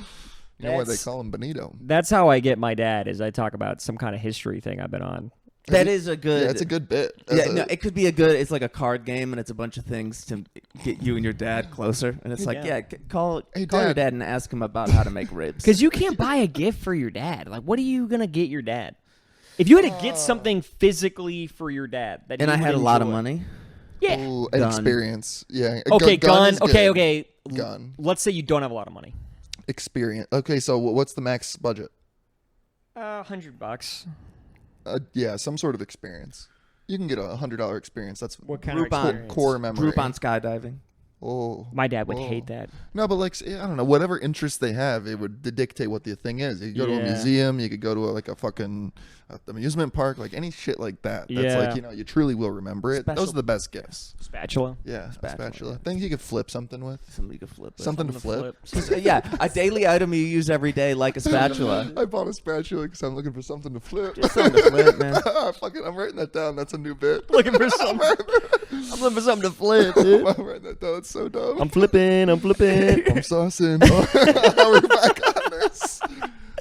know why they call him Benito? That's how I get my dad. Is I talk about some kind of history thing I've been on. That is a good. Yeah, it's a good bit. It could be a good. It's like a card game, and it's a bunch of things to get you and your dad closer. And it's like, call your dad and ask him about how to make ribs. Because you can't buy a gift for your dad. Like, what are you gonna get your dad? If you had to get something physically for your dad, that And he I would had a lot of enjoy- money. Yeah. Ooh, an Gun. experience. Yeah. Okay, gun. is good. Okay. Gun. Let's say you don't have a lot of money. Experience. Okay, so what's the max budget? $100. Yeah, some sort of experience. You can get $100 experience. That's What kind of Groupon. experience? core memory. Groupon skydiving. Oh, My dad would Whoa. hate that. No, but like I don't know, whatever interest they have, it would dictate what the thing is. You could go to a Yeah. museum, you could go to a fucking amusement park, like any shit like that. That's Yeah. like you truly will remember it. Special- Those are the best gifts. Spatula. Yeah, Spatula. spatula. Things you could flip something with. Something you could flip. It. Something to flip. Yeah, a daily item you use every day, like a spatula. I bought a spatula because I'm looking for something to flip. Just something to flip, man. I'm writing that down. That's a new bit. Looking for something. I'm looking for something to flip, dude. I'm writing that down. That's so dope. I'm flipping. I'm saucing. We're back on this.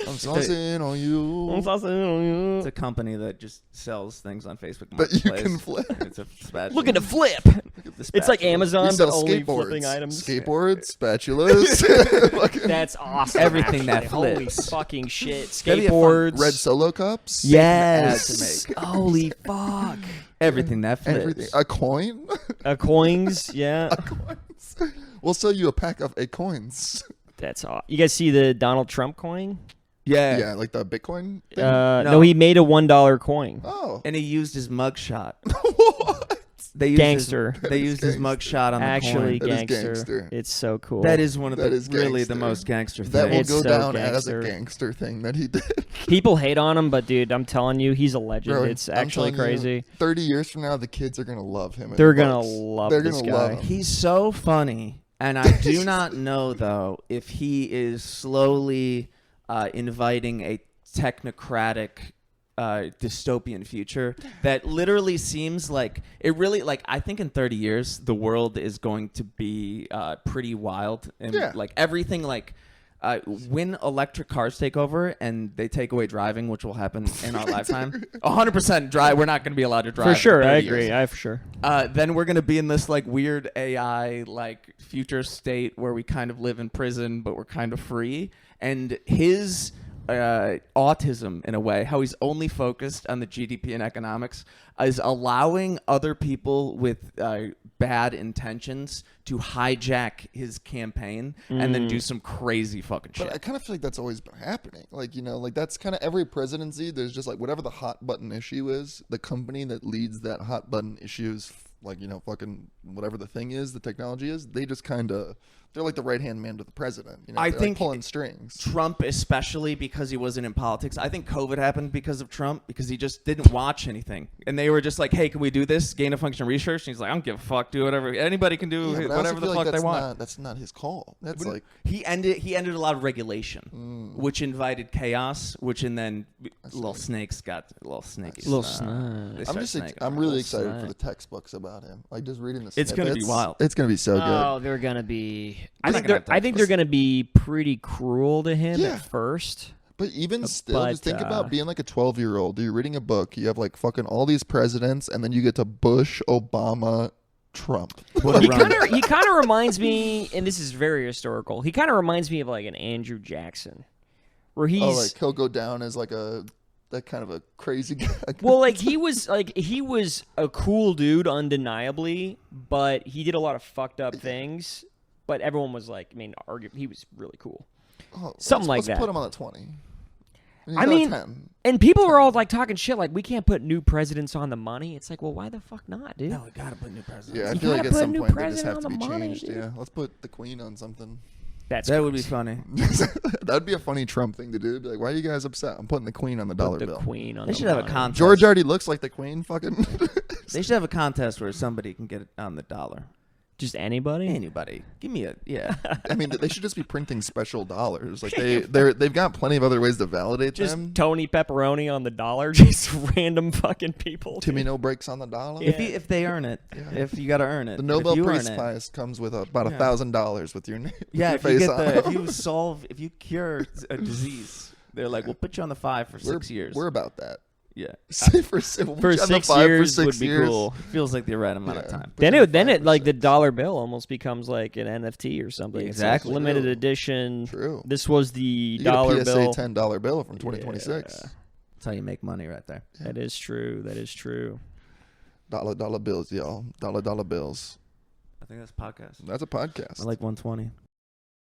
I'm saucing on you. It's a company that just sells things on Facebook That you Marketplace. can flip. It's a spatula. Looking to flip. The It's like spatula. Amazon, You sell but only skateboards. flipping items. Skateboards, spatulas, fucking That's awesome. Everything that actually. Holy flips. fucking shit. That'd be a fun Skateboards. red Solo cups. Yes. Ad to make. Holy fuck. Everything that flips. Everything. A coin. Coins, yeah. Coins. We'll sell you a pack of coins. That's all. You guys see the Donald Trump coin? Yeah. Yeah, like the Bitcoin thing. No, he made a $1 coin. Oh. And he used his mugshot. What? They used Gangster. They used his gangster. mugshot on Actually, the coin. That is gangster. gangster. It's so cool. That is one of That the is really gangster. the most gangster That will things. It's go so down as gangster. a gangster thing that he did. People hate on him, but dude, I'm telling you, he's a legend. Bro, It's I'm actually telling you, crazy. 30 years from now, the kids are going to love him. They're gonna love They're this gonna guy. love him. He's so funny, and I do not know though if he is slowly inviting a technocratic dystopian future that literally seems like it really like I think in 30 years the world is going to be pretty wild and Yeah. like everything like when electric cars take over and they take away driving, which will happen in our lifetime, 100% drive. We're not going to be allowed to drive For sure, in I 30 agree. years. For sure. Then we're gonna be in this like weird AI like future state where we kind of live in prison, but we're kind of free. And his autism, in a way, how he's only focused on the GDP and economics, is allowing other people with bad intentions to hijack his campaign and then do some crazy fucking shit. But I kind of feel like that's always been happening. Like, like that's kind of every presidency. There's just like whatever the hot button issue is, the company that leads that hot button issue is like, fucking whatever the thing is, the technology is, they just kind of, they're like the right-hand man to the president. I They're think like pulling strings. Trump, especially because he wasn't in politics. I think COVID happened because of Trump, because he just didn't watch anything. And they were just like, hey, can we do this? Gain of function research? And he's like, I don't give a fuck. Do whatever. Anybody can do Yeah, but I also whatever the feel fuck like they want. That's not his call. That's But like, he ended a lot of regulation, which invited chaos, and then little snakes got a little snaky. Little They snake. started snaking I'm around. really excited for snake. the textbooks about him. Like just reading the It's gonna be snippets, wild. It's gonna be so good. Oh, they're gonna be. I We're think not gonna they're. I think they're gonna be pretty cruel to him Yeah. at first. But even still, but, just think about being like a 12-year-old. You're reading a book. You have like fucking all these presidents, and then you get to Bush, Obama, Trump. What a He run. kind of reminds me, and this is very historical. He kind of reminds me of like an Andrew Jackson, where he's like he'll go down as like that kind of a crazy guy. well, like he was a cool dude, undeniably, but he did a lot of fucked up things. But everyone was like, he was really cool. Oh, something like let's that. put him on a 20. He's I got a mean, 10. and people were all like talking shit, like we can't put new presidents on the money. It's like, well, why the fuck not, dude? No, we gotta put new presidents. Yeah, I You feel like gotta at put a some new point they just president have to on be the money, changed. dude. Yeah, let's put the Queen on something. That would be funny. That'd be a funny Trump thing to do. Be like, why are you guys upset? I'm putting the Queen on the dollar the bill. Queen on They the should have a money. contest. George already looks like the Queen. Fucking. They should have a contest where somebody can get it on the dollar. Just anybody? Anybody. Give me a I mean, they should just be printing special dollars. Like they've got plenty of other ways to validate Just them. Tony Pepperoni on the dollar. Just random fucking people. Timmy no breaks on the dollar. If they earn it. Yeah. If you got to earn it. The If Nobel you Peace earn it. Prize comes with about Yeah. $1,000 with your name. Yeah, with if you your get face on. if you cure a disease, they're like, we'll put you on the 5 for 6 years. We're about that. Yeah. For 6 years would be cool. Feels like the right amount of time. Then it like the dollar bill almost bemes like an NFT or something. Exactly. It's like limited True. edition. True. This was the You dollar get a PSA bill. $10 bill from 2026. Yeah. That's how you make money right there. That is true. That is true. Dollar bills, y'all. Dollar bills. I think that's podcast. That's a podcast. I like 120.